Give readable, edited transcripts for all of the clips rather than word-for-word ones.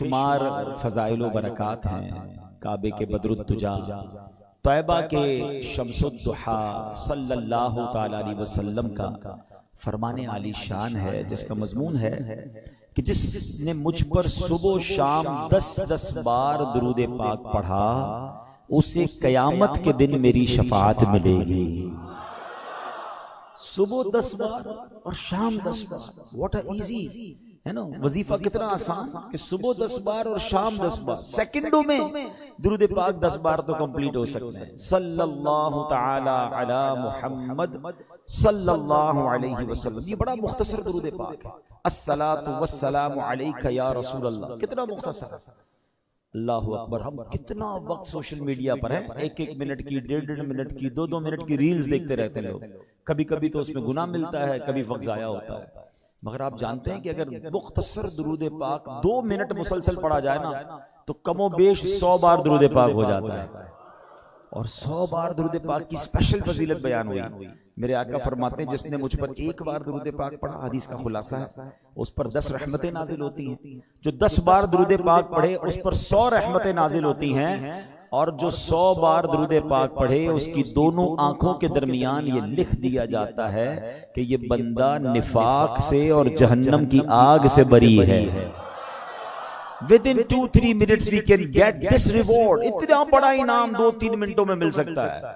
شمار فضائل و برکات ہیں کعبے کے بدر الدجا، طیبہ کے شمس الضحیٰ صلی اللہ تعالی علیہ وسلم کا فرمان عالی شان ہے، جس کا مضمون ہے کہ جس نے مجھ پر صبح و شام 10 بار درود پاک پڑھا اسے قیامت کے دن میری شفاعت ملے گی۔ صبح 10 بار اور شام 10 بار، واٹ اے ایزی ہے نا وظیفہ، کتنا آسان کہ صبح 10 بار اور شام 10 بار، سیکنڈوں میں درود پاک 10 بار تو کمپلیٹ ہو سکتے ہیں۔ صلی اللہ تعالی علی محمد صلی اللہ علیہ وسلم، یہ بڑا مختصر درود پاک ہے۔ الصلاۃ والسلام علیک یا رسول اللہ، کتنا مختصر ہے۔ اللہ اکبر، ہم کتنا وقت سوشل میڈیا پر ہے، 1 منٹ کی، 1.5 منٹ کی، 2 منٹ کی ریلز دیکھتے رہتے ہیں لوگ، کبھی کبھی تو اس میں گناہ ملتا ہے، کبھی وقت ضائع ہوتا ہے۔ مگر آپ جانتے ہیں کہ اگر مختصر درود پاک 2 منٹ مسلسل پڑھا جائے نا تو کم و بیش 100 بار درود پاک ہو جاتا ہے، اور 100 بار درود پاک کی اسپیشل فضیلت بیان ہوئی۔ میرے آقا فرماتے ہیں جس نے مجھ پر 1 بار درود پاک پڑھا، حدیث کا خلاصہ ہے، اس پر 10 رحمتیں نازل ہوتی ہیں۔ جو 10 بار درود پاک پڑھے اس پر 100 رحمتیں نازل ہوتی ہیں، اور جو 100 بار درود پاک پڑھے اس کی دونوں آنکھوں کے درمیان یہ لکھ دیا جاتا ہے کہ یہ بندہ نفاق سے اور جہنم کی آگ سے بری ہے۔ within 2-3 minutes we can get this reward، اتنا بڑا انعام 2-3 منٹوں میں مل سکتا ہے،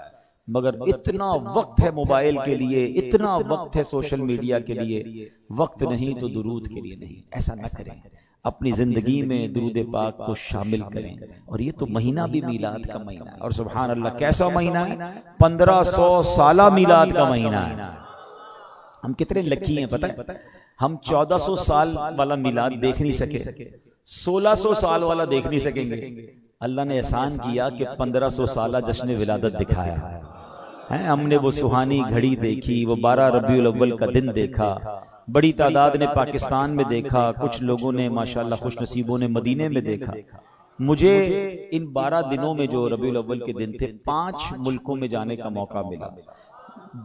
مگر اتنا وقت ہے موبائل کے لیے، اتنا وقت ہے سوشل میڈیا کے لیے، وقت نہیں تو درود کے لیے نہیں۔ ایسا نہ کریں، اپنی زندگی میں درود پاک کو شامل کریں۔ اور یہ تو مہینہ بھی میلاد کا مہینہ ہے، اور سبحان اللہ کیسا مہینہ ہے، 1500 سالہ میلاد کا مہینہ ہے۔ ہم کتنے لکی ہیں پتہ ہے، ہم 1400 سال والا میلاد دیکھ نہیں سکے، 1600 سال والا دیکھ نہیں سکیں گے۔ اللہ نے احسان کیا کہ 1500 سالہ جشن ولادت دکھایا ہے۔ ہم نے وہ سہانی گھڑی دیکھی، وہ 12 ربیع الاول کا دن دیکھا، بڑی تعداد نے پاکستان میں دیکھا، کچھ لوگوں نے ماشاءاللہ خوش نصیبوں نے مدینے میں دیکھا۔ مجھے ان 12 دنوں میں جو ربیع الاول کے دن تھے 5 ملکوں میں جانے کا موقع ملا۔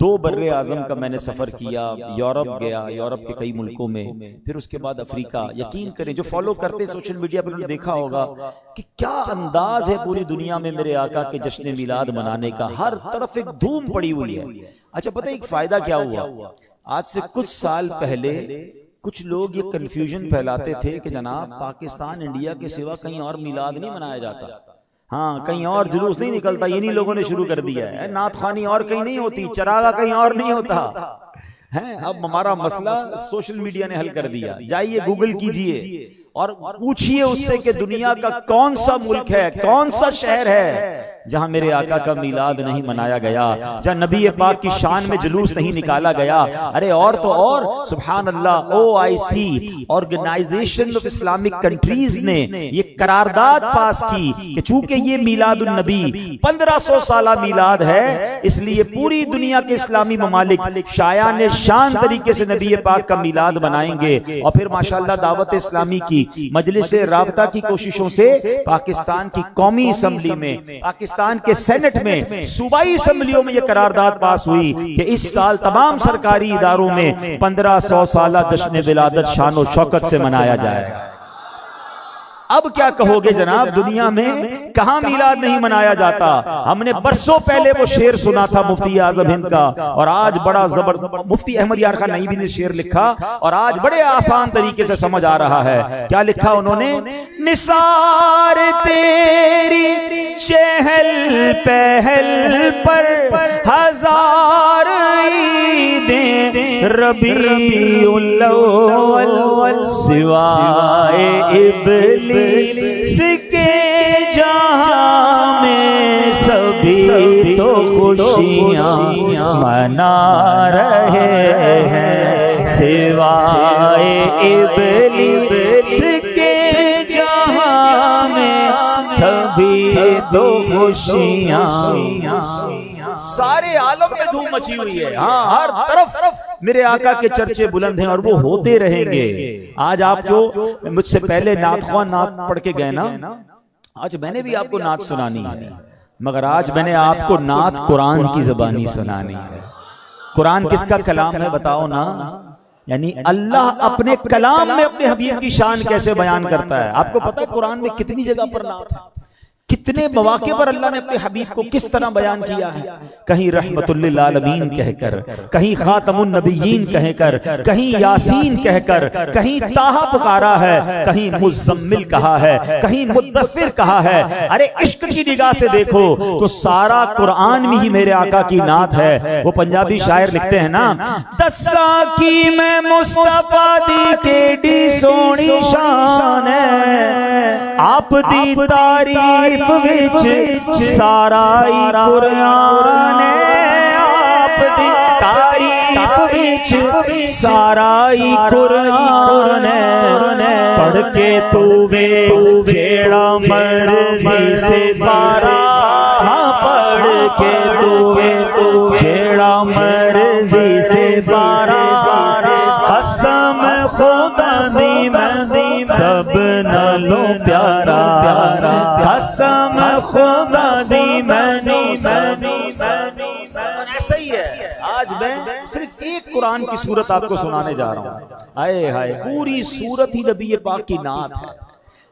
2 بر اعظم کا میں نے سفر کیا، یورپ گیا، یورپ کے کئی ملکوں میں، پھر اس کے بعد افریقہ۔ یقین کریں جو فالو کرتے سوشل میڈیا پر انہوں نے دیکھا ہوگا کہ کیا انداز ہے پوری دنیا میں میرے آقا کے جشن میلاد منانے کا، ہر طرف ایک دھوم پڑی ہوئی ہے۔ اچھا پتہ ایک فائدہ کیا ہوا، آج سے کچھ سال پہلے کچھ لوگ یہ کنفیوژن پھیلاتے تھے کہ جناب پاکستان انڈیا کے سوا کہیں اور میلاد نہیں منایا جاتا، ہاں کہیں اور جلوس نہیں نکلتا، انہی لوگوں نے شروع کر دیا ہے، نعت خوانی اور کہیں نہیں ہوتی، چراغا کہیں اور نہیں ہوتا ہے۔ اب ہمارا مسئلہ سوشل میڈیا نے حل کر دیا۔ جائیے گوگل کیجئے اور پوچھئے اس سے کہ دنیا کا کون سا ملک ہے، کون سا شہر ہے جہاں میرے آقا کا میلاد نہیں منایا گیا، جہاں نبی پاک کی شان میں جلوس نہیں نکالا گیا۔ ارے اور تو اور سبحان اللہ، OIC organization of Islamic countries نے یہ قرارداد پاس کی کہ چونکہ یہ میلاد النبی 1500 سالہ میلاد ہے، اس لیے پوری دنیا کے اسلامی ممالک شایان شان طریقے سے نبی پاک کا میلاد منائیں گے۔ اور پھر ماشاءاللہ دعوت اسلامی کی مجلس رابطہ کی کوششوں سے پاکستان کی قومی اسمبلی میں، پاکستان کے سینٹ میں، صوبائی اسمبلیوں میں یہ قرارداد پاس ہوئی کہ اس سال تمام سرکاری اداروں میں 1500 سالہ جشن ولادت شان و شوکت سے منایا جائے۔ اب کیا کہو گے جناب، دنیا میں کہاں میلاد نہیں منایا جاتا؟ ہم نے برسوں پہلے وہ شعر سنا تھا مفتی اعظم ہند کا، اور آج بڑا زبردست مفتی احمد یار خان نئی بھی نے شعر لکھا، اور آج بڑے آسان طریقے سے سمجھ آ رہا ہے۔ کیا لکھا انہوں نے؟ نثار تیری چہل پہل پر ہزار عیدیں ربیع الاول سوائے ابلیس کے جہاں میں سبھی تو خوشیاں منا رہے ہیں، سوائے ابلیس کے جہاں میں سبھی تو خوشیاں۔ سارے عالم میں دھوم مچی ہوئی ہے، ہاں ہر طرف میرے آقا کے چرچے بلند ہیں، اور وہ ہوتے رہیں گے۔ آج آپ جو مجھ سے پہلے نعت خواہ نعت پڑھ کے گئے نا، آج میں نے بھی آپ کو نعت سنانی ہے، مگر آج میں نے آپ کو نعت قرآن کی زبانی سنانی ہے۔ قرآن کس کا کلام ہے بتاؤ نا؟ یعنی اللہ اپنے کلام میں اپنے حبیب کی شان کیسے بیان کرتا ہے. آپ کو پتا ہے قرآن میں کتنی جگہ پر نعت ہے, کتنے مواقع پر اللہ نے اپنے حبیب کو کس طرح بیان کیا ہے. کہیں رحمت للعالمین کہہ کر, کہیں خاتم النبیین کہہ کر, کہیں یاسین کہہ کر, کہیں طٰہٰ پکارا ہے, کہیں مزمل کہا ہے, کہیں مدثر کہا ہے. ارے عشق کی نگاہ سے دیکھو تو سارا قرآن میں ہی میرے آقا کی نعت ہے. وہ پنجابی شاعر لکھتے ہیں نا, دساں کی میں مصطفیٰ دی کیڈی سونی شان ہے, آپ دی تعریف وچ سارا قرآن ہے, آپ دی تعریف وچ سارا قرآن ہے. پڑھ کے تو وے جیڑا مرضی سے بارا, پڑھ کے تو وے جیڑا مرضی سے بارا, قسم خدا دی میں سب نالوں پیارا, قسم خدا دی میں. ایسا ہی ہے. آج میں صرف ایک قرآن کی سورت آپ کو سنانے جا رہا ہوں. آئے ہائے, پوری سورت ہی نبی پاک کی نعت ہے.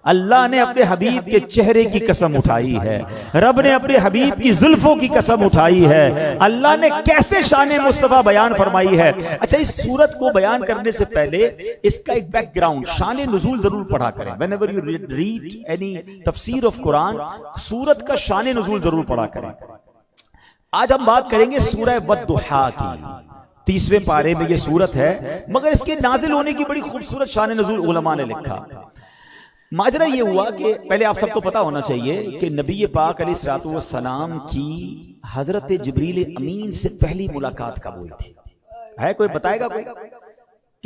اللہ نے اپنے حبیب کے چہرے کی قسم اٹھائی ہے, رب نے اپنے حبیب کی زلفوں کی قسم اٹھائی ہے, اللہ نے کیسے شان مصطفیٰ بیان فرمائی ہے. اچھا, اس سورت کو بیان کرنے سے پہلے اس کا ایک بیک گراؤنڈ, شان نزول ضرور پڑھا کریں. whenever you read any تفسیر of قرآن, سورت کا شان نزول ضرور پڑھا کریں. آج ہم بات کریں گے سورہ والضحیٰ کی. 30ویں پارے میں یہ سورت ہے, مگر اس کے نازل ہونے کی بڑی خوبصورت شان نزول علماء نے لکھا. ماجرا یہ ہوا کہ پہلے آپ سب کو پتا ہونا چاہیے کہ نبی پاک علیہ الصلوۃ والسلام کی حضرت جبریل امین سے پہلی ملاقات کب ہوئی تھی؟ ہے کوئی بتائے گا؟ کوئی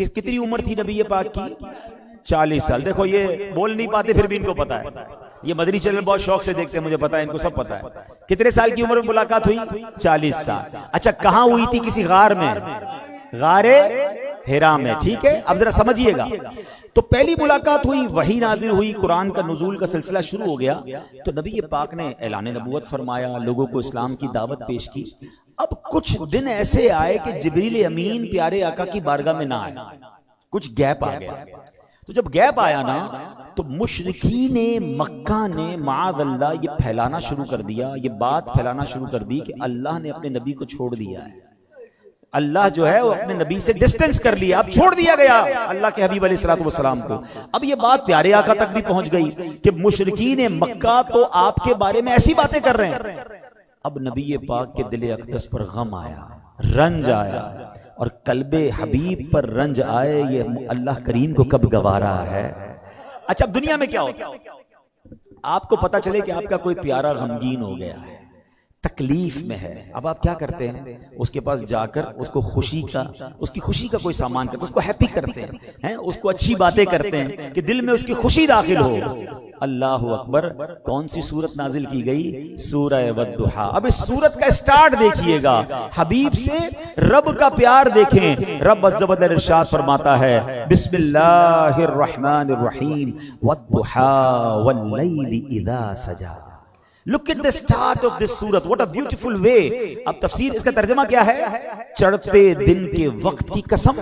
کتنی عمر تھی نبی پاک کی؟ 40 سال. دیکھو یہ بول نہیں پاتے پھر بھی ان کو پتا ہے. یہ مدنی چینل بہت شوق سے دیکھتے ہیں, مجھے پتا ہے ان کو سب پتا ہے. کتنے سال کی عمر میں ملاقات ہوئی؟ 40 سال. اچھا, کہاں ہوئی تھی؟ کسی غار میں, غار ہرا میں. ٹھیک ہے, اب ذرا سمجھیے گا. تو پہلی ملاقات ہوئی, وحی نازل ہوئی, قرآن کا نزول کا سلسلہ شروع ہو گیا. تو نبی پاک نے اعلان نبوت فرمایا, لوگوں کو اسلام کی دعوت پیش کی. اب کچھ دن ایسے آئے کہ جبریل امین پیارے آقا کی بارگاہ میں نہ آئے, کچھ گیپ آ گیا. تو جب گیپ آیا نا, تو مشرکین مکہ نے معاذ اللہ یہ پھیلانا شروع کر دیا, یہ بات پھیلانا شروع کر دی کہ اللہ نے اپنے نبی کو چھوڑ دیا ہے. اللہ جو ہے وہ اپنے نبی سے ڈسٹنس کر لیا, اب چھوڑ دیا گیا اللہ کے حبیب علیہ الصلوۃ والسلام کو. اب یہ بات پیارے آقا تک بھی پہنچ گئی کہ مشرکین مکہ تو آپ کے بارے میں ایسی باتیں کر رہے ہیں. اب نبی پاک کے دل اقدس پر غم آیا, رنج آیا, اور قلب حبیب پر رنج آئے, یہ اللہ کریم کو کب گوارا ہے. اچھا, اب دنیا میں کیا ہوتا ہے, آپ کو پتا چلے کہ آپ کا کوئی پیارا غمگین ہو گیا ہے, تکلیف میں ہے. اب آپ کیا کرتے ہیں, اس کے پاس جا کر اس کو اس کی خوشی کا کوئی سامان کرتے ہیں, اس کو ہیپی کرتے ہیں, اس کو اچھی باتیں کرتے ہیں کہ دل میں اس کی خوشی داخل ہو. اللہ اکبر. کون سی سورت نازل کی گئی؟ سورہ والضحیٰ. اب اس سورت کا سٹارٹ دیکھیے گا, حبیب سے رب کا پیار دیکھیں. رب عز و جل ارشاد فرماتا ہے, بسم اللہ الرحمن الرحیم, والضحیٰ واللیل اذا سجا. Look at the start of this surah. What a beautiful way. اب تفسیر اس کا ترجمہ کیا ہے؟ چڑھتے دن کے وقت کی قسم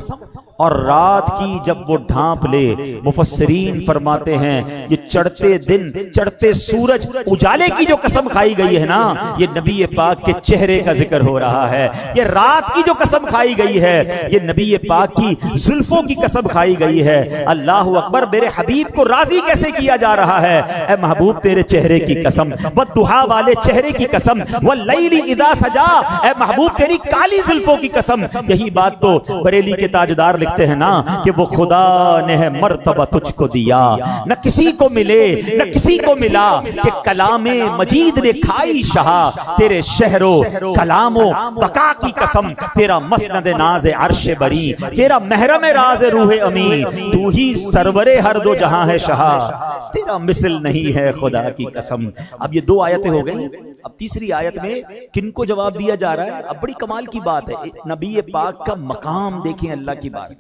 اور رات کی جب وہ ڈھانپ لے. مفسرین فرماتے ہیں یہ چڑھتے دن, چڑھتے سورج, اجالے کی جو قسم کھائی گئی ہے نا, یہ نبی پاک کے چہرے کا ذکر ہو رہا ہے. یہ رات کی جو قسم کھائی گئی ہے, یہ نبی پاک کی زلفوں کی قسم کھائی گئی ہے. اللہ اکبر. میرے حبیب کو راضی کیسے کیا جا رہا ہے؟ اے محبوب تیرے چہرے کی قسم, والضحیٰ والے چہرے کی قسم, واللیل اذا سجا, اے محبوب تیری کالی زلفوں کی قسم. یہی بات تو بریلی کے تاجدار لکھتے ہیں نا کہ وہ خدا نے ہے مرتبہ تجھ کو دیا, نہ کسی کو ملے نہ کسی کو ملا, کہ کلام مجید نے کھائی شہا. تیرے شہر و کلام و بقا کی قسم, تیرا مسند ناز عرش بری, تیرا محرم راز روح امی, تو ہی سرور ہر دو جہاں ہے شہا, تیرا مثل نہیں ہے خدا کی قسم. اب یہ 2 آیتیں ہو گئی. اب تیسری آیت میں کن کو جواب دیا جا رہا ہے؟ اب بڑی کمال کی بات ہے. نبی پاک کا مقام دیکھیں اللہ کی بات.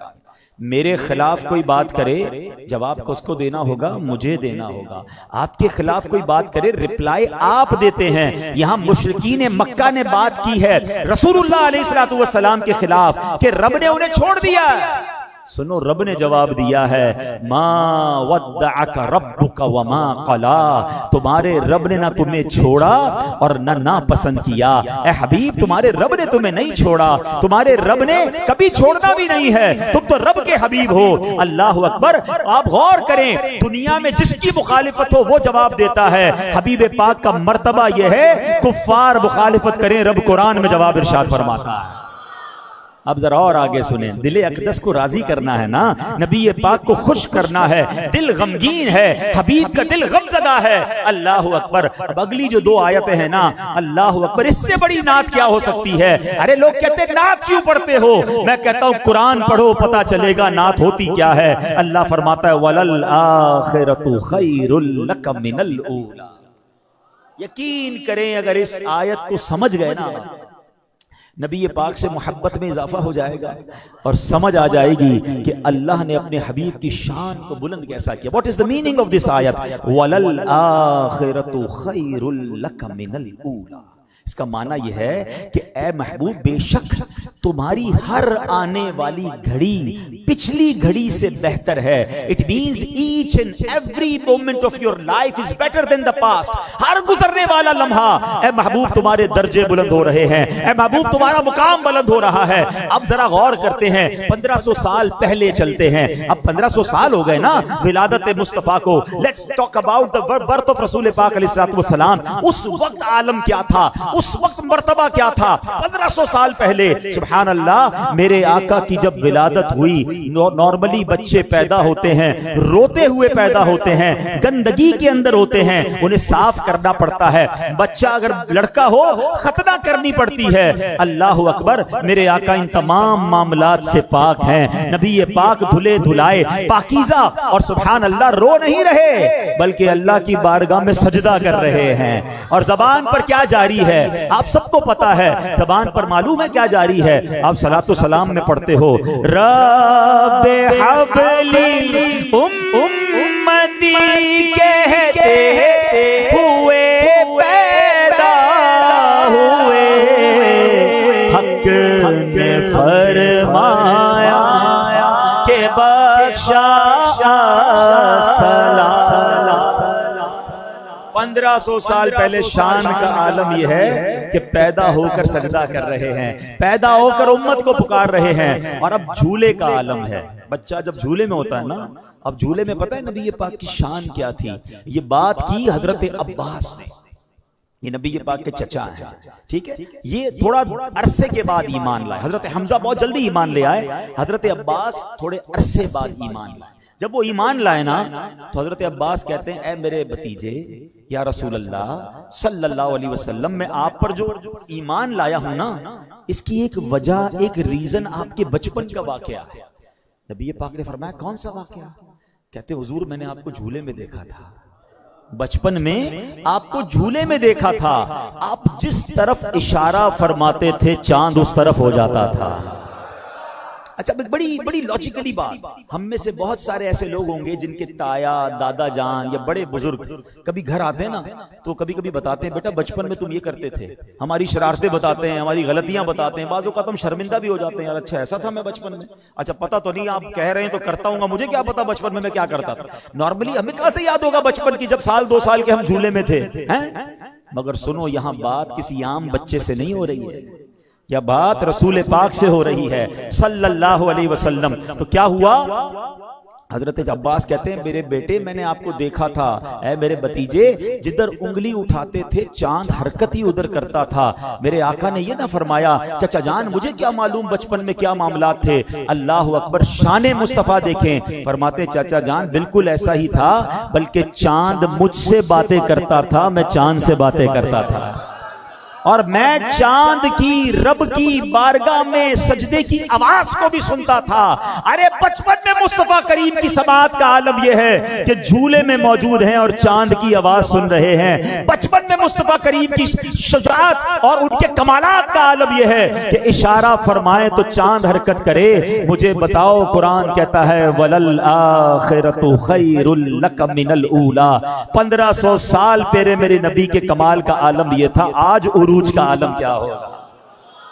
میرے خلاف کوئی بات کرے, جواب کو اس کو دینا ہوگا, مجھے دینا ہوگا. آپ کے خلاف کوئی بات کرے, ریپلائی آپ دیتے ہیں. یہاں مشرکین مکہ نے بات کی ہے رسول اللہ علیہ الصلوۃ والسلام کے خلاف کہ رب نے انہیں چھوڑ دیا. سنو رب نے جواب دیا ہے ما ودعک ربک وما قلا، تمہارے رب نے نہ تمہیں چھوڑا اور نہ ناپسند کیا۔ اے حبیب تمہارے رب نے تمہیں نہیں چھوڑا، تمہارے رب نے کبھی چھوڑنا بھی نہیں ہے، تم تو رب کے حبیب ہو۔ اللہ اکبر۔ آپ غور کریں، دنیا میں جس کی مخالفت ہو وہ جواب دیتا ہے، حبیب پاک کا مرتبہ یہ ہے کفار مخالفت کریں رب قرآن میں جواب ارشاد فرماتا ہے۔ اب ذرا اور آگے سنیں، دل اقدس کو راضی کرنا ہے نا، نبی پاک کو خوش کرنا ہے، دل غمگین ہے، حبیب کا دل غم زدہ ہے۔ اللہ اکبر۔ اب اگلی جو دو آیتیں ہیں نا، اللہ اکبر، اس سے بڑی نعت کیا ہو سکتی ہے؟ ارے لوگ کہتے ہیں نعت کیوں پڑھتے ہو؟ میں کہتا ہوں قرآن پڑھو پتہ چلے گا نعت ہوتی کیا ہے۔ اللہ فرماتا ہے وَلَلْآخِرَةُ خَيْرٌ لَكَ مِنَ الْأُولَىٰ۔ یقین کریں اگر اس آیت کو سمجھ گئے نا، نبی پاک سے محبت میں اضافہ ہو جائے گا اور سمجھ آ جائے گی کہ اللہ نے اپنے حبیب کی شان کو بلند کیسا کیا۔ What is the meaning of this ayat؟ وَلَلْآخِرَةُ خَيْرٌ لَكَ مِنَ الْأُولَىٰ۔ اس کا معنی یہ ہے کہ اے محبوب بے شک تمہاری ہر آنے والی گھڑی پچھلی گھڑی سے بہتر ہے۔ It means each and every moment of your life is better than the past۔ ہر گزرنے والا لمحہ اے محبوب تمہارے درجے بلند ہو رہے ہیں، اے محبوب تمہارا مقام بلند ہو رہا ہے۔ اب ذرا غور کرتے ہیں، 1500 سال پہلے چلتے ہیں، اب 1500 سال ہو گئے نا ولادت مصطفیٰ کو۔ Let's talk about the birth of رسول پاک علیہ الصلوۃ والسلام۔ اس وقت عالم کیا تھا، اس وقت مرتبہ کیا تھا 1500 سال پہلے؟ سبحان اللہ۔ میرے آقا کی جب ولادت ہوئی، نارملی بچے پیدا ہوتے ہیں روتے ہوئے پیدا ہوتے ہیں، گندگی کے اندر ہوتے ہیں، انہیں صاف کرنا پڑتا ہے۔ بچہ اگر لڑکا ہو ختنہ کرنی پڑتی ہے۔ اللہ اکبر۔ میرے آقا ان تمام معاملات سے پاک ہیں، نبی پاک دھلے دھلائے پاکیزہ، اور سبحان اللہ رو نہیں رہے بلکہ اللہ کی بارگاہ میں سجدہ کر رہے ہیں۔ اور زبان پر کیا جاری ہے آپ سب کو پتا ہے، زبان پر معلوم ہے کیا جاری ہے۔ آپ صلاۃ و سلام میں پڑھتے ہو رب حبلی امتی کہتے ہوئے پیدا ہوئے، حق نے فرمایا کہ بخشا سلام۔ 1500 سال پہلے شان کا عالم یہ ہے کہ پیدا ہو کر سجدہ کر رہے ہیں، پیدا ہو کر امت کو پکار رہے ہیں۔ اور اب جھولے کا عالم ہے، بچہ جب جھولے میں ہوتا ہے نا، اب جھولے میں پتہ ہے نبی پاک کی شان کیا تھی؟ یہ بات کی حضرت عباس نے، یہ نبی پاک کے چچا ہیں، ٹھیک ہے؟ یہ تھوڑا عرصے کے بعد ایمان لائے۔ حضرت حمزہ بہت جلدی ایمان لے آئے، حضرت عباس تھوڑے عرصے بعد ایمان لائے۔ جب وہ ایمان لائے نا تو حضرت عباس کہتے ہیں اے میرے بھتیجے یا رسول اللہ صلی اللہ علیہ وسلم، میں آپ پر جو ایمان لایا ہوں نا، اس کی ایک وجہ، ایک ریزن آپ کے بچپن کا واقعہ ہے۔ نبی پاک نے فرمایا کون سا واقعہ؟ کہتے حضور میں نے آپ کو جھولے میں دیکھا تھا، بچپن میں آپ کو جھولے میں دیکھا تھا، آپ جس طرف اشارہ فرماتے تھے چاند اس طرف ہو جاتا تھا۔ اچھا بڑی لاجیکلی بات، ہم میں سے بہت سارے ایسے لوگ ہوں گے جن کے تایا دادا جان یا بڑے بزرگ کبھی گھر آتے ہیں نا تو کبھی کبھی بتاتے ہیں بیٹا بچپن میں تم یہ کرتے تھے، ہماری شرارتیں بتاتے ہیں، ہماری غلطیاں بتاتے ہیں، بعض اوقات ہم شرمندہ بھی ہو جاتے ہیں، یار اچھا ایسا تھا میں بچپن میں، اچھا پتہ تو نہیں، آپ کہہ رہے ہیں تو کرتا ہوں گا، مجھے کیا پتا بچپن میں کیا کرتا تھا۔ نارملی ہمیں کہاں سے یاد ہوگا بچپن کی جب 1-2 سال کے ہم جھولے میں تھے، مگر سنو یہاں بات کسی عام بچے سے نہیں ہو رہی ہے، یا بات رسول پاک سے ہو رہی ہے صلی اللہ علیہ وسلم۔ تو کیا ہوا؟ حضرت عباس کہتے ہیں میرے بیٹے میں نے آپ کو دیکھا تھا، اے میرے بھتیجے جدھر انگلی اٹھاتے تھے چاند حرکت ہی ادھر کرتا تھا۔ میرے آقا نے یہ نہ فرمایا چچا جان مجھے کیا معلوم بچپن میں کیا معاملات تھے۔ اللہ اکبر، شان مصطفیٰ دیکھیں، فرماتے چچا جان بالکل ایسا ہی تھا، بلکہ چاند مجھ سے باتیں کرتا تھا، میں چاند سے باتیں کرتا تھا، اور میں چاند کی رب کی بارگاہ میں سجدے کی آواز کو بھی سنتا تھا۔ ارے بچپن میں مصطفیٰ کریم کی سماعت کا عالم یہ ہے کہ جھولے میں موجود ہیں اور چاند کی آواز سن رہے ہیں۔ بچپن میں مصطفیٰ کریم کی شجاعت اور ان کے کمالات کا عالم یہ ہے کہ اشارہ فرمائے تو چاند حرکت کرے۔ مجھے بتاؤ قرآن کہتا ہے وَلَلْآخِرَةُ خَيْرٌ لَكَ مِنَ الْأُولَىٰ۔ 1500 سال پہلے میرے نبی کے کمال کا عالم یہ تھا، آج عروج کا عالم کیا ہوگا؟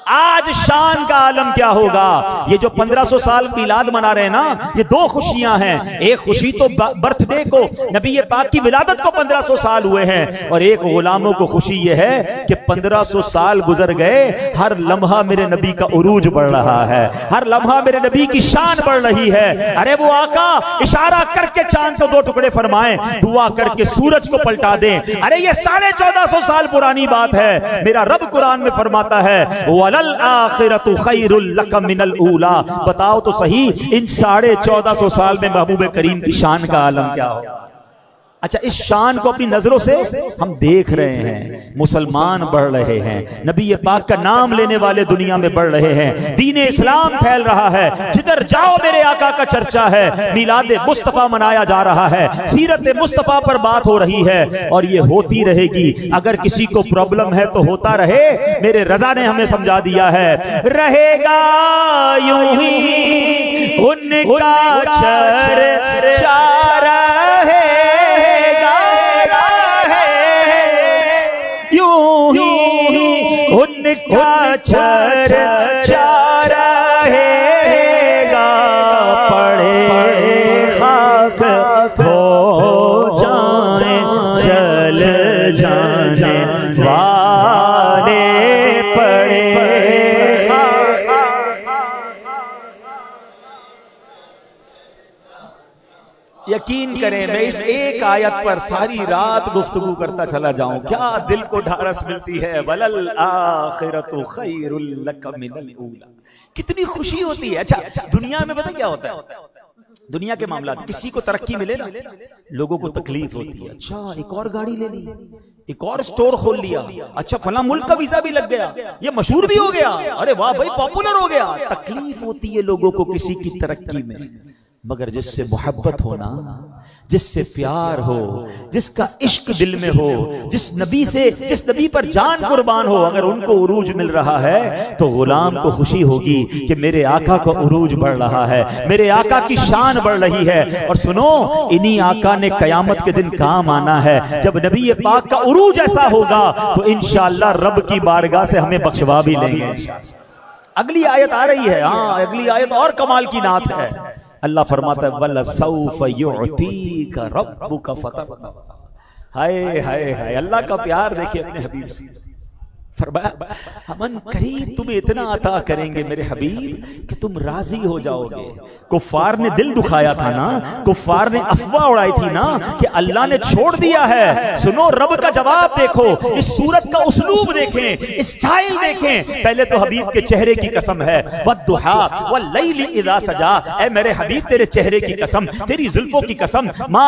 آج شان کا عالم کیا ہوگا. یہ جو 1500 سال میلاد منا رہے ہیں نا, یہ دو خوشیاں ہیں. ایک خوشی تو برتھ ڈے کو, نبی پاک کی ولادت کو 1500 سال ہوئے ہیں, اور ایک غلاموں کو خوشی یہ ہے کہ 1500 سال گزر گئے, ہر لمحہ میرے نبی کا عروج بڑھ رہا ہے, ہر لمحہ میرے نبی کی شان بڑھ رہی ہے. ارے وہ آقا اشارہ کر کے چاند کو 2 ٹکڑے فرمائیں, دعا کر کے سورج کو پلٹا دیں. ارے یہ 1450 سال پرانی بات ہے. میرا رب قرآن میں فرماتا ہے وَلَلْآخِرَةُ خَيْرٌ لَكَ مِنَ الْأُولَى. بتاؤ تو صحیح ان 1450 سال میں محبوب کریم کی شان کا عالم کیا ہو. اچھا, اس شان کو اپنی نظروں سے ہم دیکھ رہے ہیں. مسلمان بڑھ رہے ہیں, نبی پاک کا نام لینے والے دنیا میں بڑھ رہے ہیں, دین اسلام پھیل رہا ہے. جدھر جاؤ میرے آقا کا چرچا ہے, میلاد مصطفیٰ منایا جا رہا ہے, سیرت مصطفیٰ پر بات ہو رہی ہے, اور یہ ہوتی رہے گی. اگر کسی کو پرابلم ہے تو ہوتا رہے. میرے رضا نے ہمیں سمجھا دیا ہے, رہے گا یوں ہی ان کا چرچا رہے, ان کا چرچا رہے گا. پڑے خاک ہو جائیں چل جانے والے, پڑے یقین کریں میں اس ایک آیت پر ساری رات گفتگو کرتا چلا جاؤں, کیا دل کو ڈھارس ملتی ہے. وَلَلْآخِرَةُ خَيْرٌ لَكَ مِنَ الْأُولَى. کتنی خوشی ہوتی ہے. اچھا دنیا میں پتہ کیا ہوتا ہے, دنیا کے معاملات, کسی کو ترقی ملے نا, لوگوں کو تکلیف ہوتی ہے. اچھا ایک اور گاڑی لے لی, ایک اور سٹور کھول لیا, اچھا فلاں ملک کا ویزا بھی لگ گیا, یہ مشہور بھی ہو گیا, ارے واہ بھائی پاپولر ہو گیا. تکلیف ہوتی ہے لوگوں کو کسی کی ترقی میں. مگر جس سے محبت ہونا, جس سے پیار ہو, جس کا عشق دل میں ہو, جس نبی پر جان قربان ہو, اگر ان کو عروج مل رہا ہے تو غلام کو خوشی ہوگی کہ میرے آقا کو عروج بڑھ رہا ہے, میرے آقا کی شان بڑھ رہی ہے. اور سنو, انہی آقا نے قیامت کے دن کام آنا ہے. جب نبی پاک کا عروج ایسا ہوگا تو انشاءاللہ رب کی بارگاہ سے ہمیں بخشوا بھی لیں گے. اگلی آیت آ رہی ہے, ہاں اگلی آیت اور کمال کی نعت ہے. اللہ فرماتا ہے وَلَسَوْفَ يُعْتِيكَ رَبُّكَ فَتَرْضَىٰ. ہائے ہائے ہائے, اللہ کا پیار دیکھیں اپنے حبیب سے. فرمایا ہم قریب تمہیں اتنا عطا کریں گے میرے حبیب کہ تم راضی ہو جاؤ گے. کفار نے دل دکھایا تھا نا, کفار نے افواہ اڑائی تھی نا کہ اللہ نے چھوڑ دیا ہے. سنو رب کا جواب دیکھو, اس سورت کا اسلوب دیکھیں, اسٹائل دیکھیں. پہلے تو حبیب کے چہرے کی قسم ہے, وَالضُّحَىٰ وَاللَّيْلِ إِذَا سَجَىٰ. اے میرے حبیب تیرے چہرے کی قسم, تیری زلفوں کی قسم, مَا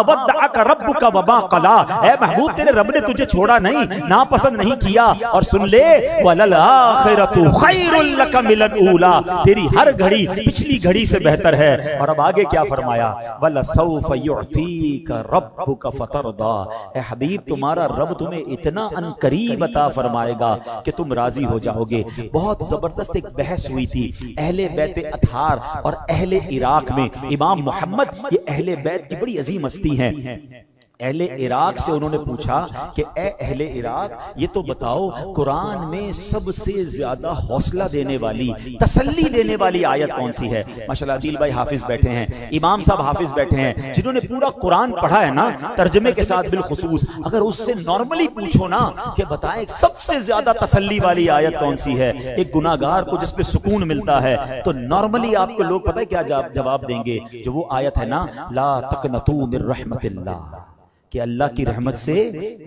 وَدَّعَكَ رَبُّكَ وَمَا قَلَىٰ. اے محبوب تیرے رب نے تجھے چھوڑا نہیں, ناپسند نہیں کیا. اور سن لے وَلَلْآخِرَةُ خَيْرٌ لَكَ مِنَ الْأُولَىٰ. تیری ہر گھڑی پچھلی گھڑی سے بہتر ہے. اور اب آگے کیا فرمایا, وَلَسَوْفَ يُعْتِيكَ رَبُّكَ فَتَرْضَىٰ. اے حبیب تمہارا رب تمہیں اتنا عنقریب عطا فرمائے گا کہ تم راضی ہو جاؤ گے. بہت زبردست ایک بحث ہوئی تھی اہل بیت اطہار اور اہل عراق میں. امام محمد یہ اہل بیت کی بڑی عظیم ہستی ہیں. اہل عراق سے انہوں نے پوچھا کہ اے اہل عراق, یہ تو بتاؤ قرآن میں سب سے زیادہ حوصلہ دینے والی, تسلی دینے والی آیت کون سی ہے؟ ماشاءاللہ عدیل بھائی حافظ بیٹھے ہیں, امام صاحب حافظ بیٹھے ہیں, جنہوں نے پورا قرآن پڑھا ہے نا ترجمے کے ساتھ بالخصوص. اگر اس سے نارملی پوچھو نا کہ بتائیں سب سے زیادہ تسلی والی آیت کون سی ہے ایک گناہگار کو جس پہ سکون ملتا ہے, تو نارملی آپ کو لوگ پتہ ہے کیا جواب دیں گے؟ جو وہ آیت ہے نا, لا تقنطوا من رحمت اللہ, کہ اللہ کی رحمت سے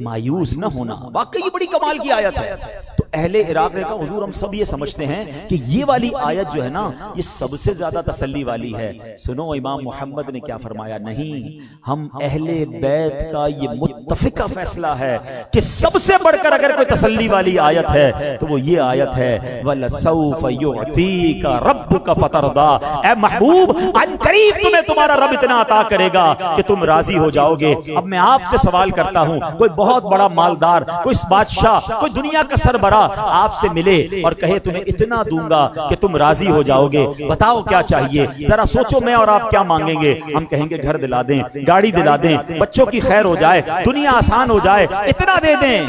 مایوس نہ ہونا. واقعی بڑی کمال کی آیت ہے. تو اہل عراق نے کہا حضور ہم سب یہ سمجھتے ہیں کہ یہ والی آیت جو ہے نا یہ سب سے زیادہ تسلی والی ہے. سنو امام محمد نے کیا فرمایا, نہیں, ہم اہل بیت کا یہ متفقہ فیصلہ ہے کہ سب سے بڑھ کر اگر کوئی تسلی والی آیت ہے تو وہ یہ آیت ہے, وَلَسَوْفَ يُعْتِيكَ رَبُّكَ فَتَرْضَىٰ. اے محبوب عن قریب تمہیں تمہارا رب اتنا عطا کرے گا کہ تم راضی ہو جاؤ گے. اب میں آپ سے سوال کرتا ہوں, کوئی بہت بڑا مالدار, کوئی بادشاہ, کوئی دنیا کا سربراہ آپ سے ملے اور کہے تمہیں اتنا دوں گا کہ تم راضی ہو جاؤ گے, بتاؤ کیا چاہیے؟ ذرا سوچو میں اور آپ کیا مانگیں گے. ہم کہیں گے گھر دلا دیں, گاڑی دلا دیں, بچوں کی خیر ہو جائے, دنیا آسان ہو جائے, اتنا دے دیں.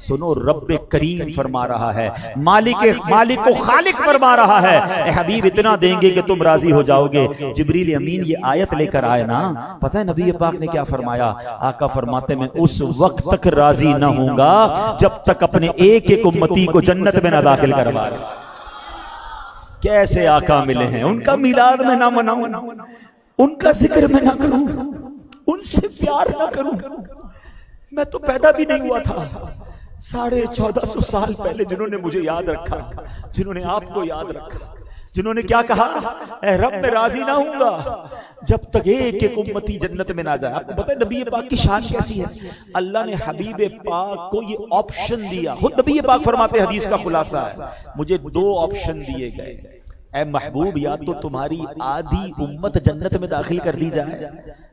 سنو رب کریم فرما رہا ہے، مالک کو خالق فرما رہا ہے، اے حبیب اتنا دیں گے کہ تم راضی ہو جاؤ گے۔ جبریل امین یہ آیت لے کر آئے نا، پتہ ہے نبی پاک نے کیا فرمایا؟ آقا فرماتے میں اس وقت تک راضی نہ ہوں گا جب تک اپنے ایک ایک امتی کو جنت میں نہ داخل کروا لے۔ کیسے آقا ملے ہیں، ان کا میلاد میں نہ مناؤں، ان کا ذکر میں نہ کروں، ان سے پیار نہ کروں، میں تو پیدا بھی نہیں ہوا تھا۔ 1450 سال پہلے جنہوں نے مجھے یاد رکھا، جنہوں نے آپ کو یاد رکھا، جنہوں نے کیا کہا؟ اے رب میں راضی نہ ہوں گا جب تک ایک ایک امتی جنت میں نہ جائے۔ آپ کو پتہ ہے نبی پاک کی شان کیسی ہے؟ اللہ نے حبیب پاک کو یہ آپشن دیا، خود نبی پاک فرماتے حدیث کا خلاصہ ہے، مجھے 2 آپشن دیے گئے، اے محبوب یا تو تمہاری آدھی امت جنت میں داخل کر دی جائے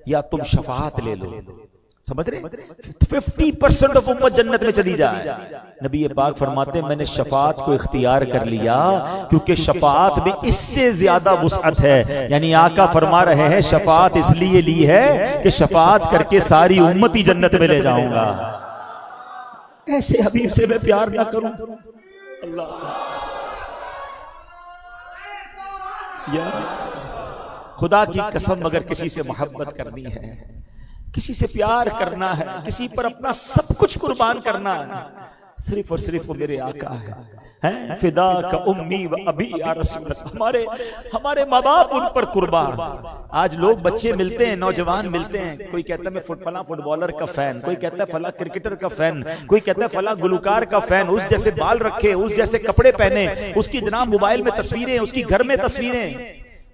یا تم شفاعت لے لو۔ سمجھ رہے؟ 50% آف امت جنت میں چلی جائے۔ نبی پاک فرماتے ہیں میں نے شفاعت کو اختیار کر لیا کیونکہ شفاعت میں اس سے زیادہ وسعت ہے، یعنی آقا فرما رہے ہیں شفاعت اس لیے لی ہے کہ شفاعت کر کے ساری امتی جنت میں لے جاؤں گا۔ ایسے حبیب سے میں پیار نہ کروں؟ اللہ یا خدا کی قسم، اگر کسی سے محبت کرنی ہے، کسی سے پیار کرنا ہے، کسی پر اپنا سب کچھ قربان کرنا ہے، صرف اور صرف وہ میرے آقا ہے۔ فدا کا امی و ابی یا رسول اللہ، ہمارے ماں باپ ان پر قربان۔ آج لوگ بچے ملتے ہیں، نوجوان ملتے ہیں، کوئی کہتا ہے میں فلاں فٹ بالر کا فین، کوئی کہتا ہے فلاں کرکٹر کا فین، کوئی کہتا ہے فلاں گلوکار کا فین، اس جیسے بال رکھے، اس جیسے کپڑے پہنے، اس کی جناب موبائل میں تصویریں، اس کی گھر میں تصویریں۔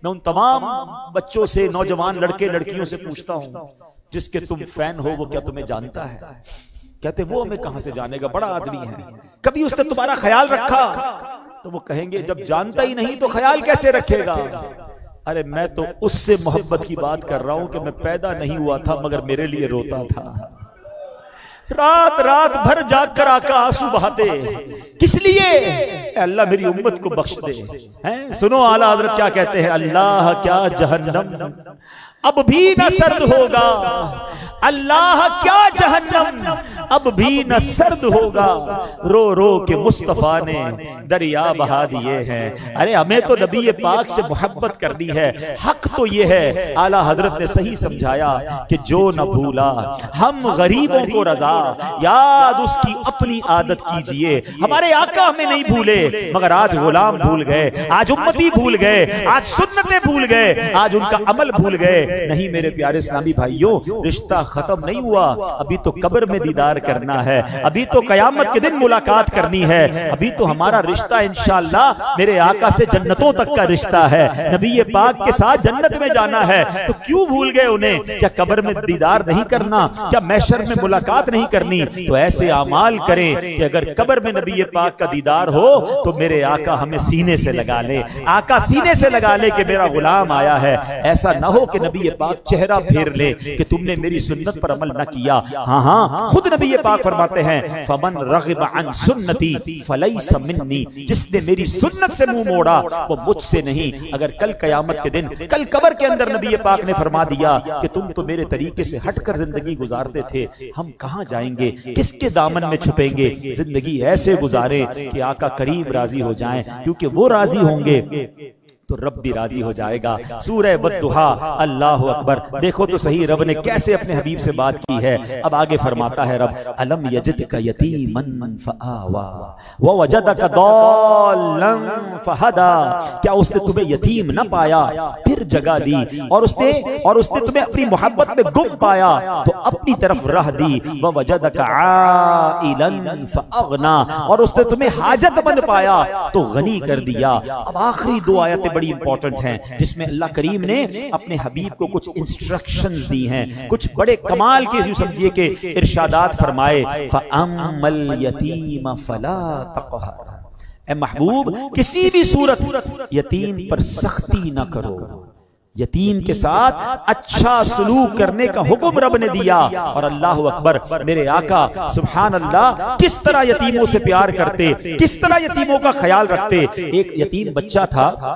میں ان تمام بچوں سے، نوجوان لڑکے لڑکیوں سے پوچھتا ہوں جس کے تم فین ہو وہ کیا تمہیں جانتا ہے؟ کہتے وہ ہمیں کہاں سے جانے گا، بڑا آدمی ہے، کبھی اس نے تمہارا خیال رکھا؟ تو وہ کہیں گے جب جانتا ہی نہیں تو خیال کیسے رکھے گا؟ ارے میں تو اس سے محبت کی بات کر رہا ہوں کہ میں پیدا نہیں ہوا تھا مگر میرے لیے روتا تھا، رات رات بھر جاگ کر آقا آنسو بہاتے، کس لیے؟ اے اللہ میری امت کو بخش دے۔ سنو اعلیٰ حضرت کیا کہتے ہیں، اللہ کیا جہنم اب بھی نہ سرد ہوگا، اللہ کیا جہنم اب بھی نہ سرد ہوگا، رو رو کے مصطفیٰ نے دریا بہا دیے ہیں۔ ارے ہمیں تو نبی پاک سے محبت کرنی ہے، حق تو یہ ہے، اعلیٰ حضرت نے صحیح سمجھایا کہ جو نہ بھولا ہم غریبوں کو رضا، یاد اس کی اپنی عادت کیجئے۔ ہمارے آقا ہمیں نہیں بھولے مگر آج غلام بھول گئے، آج امتی بھول گئے، آج سنتیں بھول گئے، آج ان کا عمل بھول گئے۔ نہیں میرے پیارے اسلامی بھائیوں، رشتہ ختم نہیں ہوا، ابھی تو قبر میں دیدار کرنا ہے، ابھی تو قیامت کے دن ملاقات کرنی ہے، ابھی تو ہمارا رشتہ انشاءاللہ میرے آقا سے جنتوں تک کا رشتہ ہے، نبی پاک کے ساتھ جنت میں جانا ہے، تو کیوں بھول گئے انہیں؟ کیا قبر میں دیدار نہیں کرنا؟ کیا محشر میں ملاقات نہیں کرنی؟ تو ایسے اعمال کریں کہ اگر قبر میں نبی پاک کا دیدار ہو تو میرے آقا ہمیں سینے سے لگا لے، آقا سینے سے لگا لے کہ میرا غلام آیا ہے۔ ایسا نہ ہو کہ نبی پاک چہرہ پھیر لے کہ تم نے میری سنت پر عمل نہ کیا۔ ہاں خود نبی پاک فرماتے ہیں فمن رغب عن سنتی فلیس منی، جس نے میری سنت سے منہ موڑا وہ مجھ سے نہیں۔ اگر کل قیامت کے دن، کل قبر کے اندر نبی پاک نے فرما دیا کہ تم تو میرے طریقے سے ہٹ کر زندگی گزارتے تھے، ہم کہاں جائیں گے، کس کے دامن میں چھپیں گے؟ زندگی ایسے گزارے کہ آقا کریم راضی ہو جائیں، کیونکہ وہ راضی ہوں گے تو رب بھی راضی ہو جائے گا۔ سورہ والضحیٰ، اللہ اکبر، دیکھو تو صحیح رب نے کیسے اپنے حبیب سے بات کی ہے۔ اب آگے فرماتا ہے رب، الم یجدک یتیما فآوا ووجدک ضالا فہدا، کیا اس نے تمہیں یتیم نہ پایا پھر جگہ دی، اور اس نے تمہیں اپنی محبت میں گم پایا تو اپنی طرف راہ دی، ووجدک عائلا فاغنا، اور اس نے تمہیں حاجت مند پایا تو غنی کر دیا۔ اب آخری دو آیتیں بڑی امپورٹنٹ ہیں جس میں اللہ کریم نے اپنے حبیب کو کچھ انسٹرکشنز دی ہیں، کچھ بڑے کمال کے یوں سمجھیے کہ ارشادات فرمائے۔ فَأَمَّا الْيَتِيمَ فَلَا تَقْهَرْ، اے محبوب کسی بھی صورت یتیم پر سختی نہ کرو، یتیم کے ساتھ اچھا سلوک کرنے کا حکم رب نے دیا۔ اور اللہ اکبر، میرے آقا سبحان اللہ کس طرح یتیموں سے پیار کرتے، کس طرح یتیموں کا خیال رکھتے۔ ایک یتیم بچہ تھا،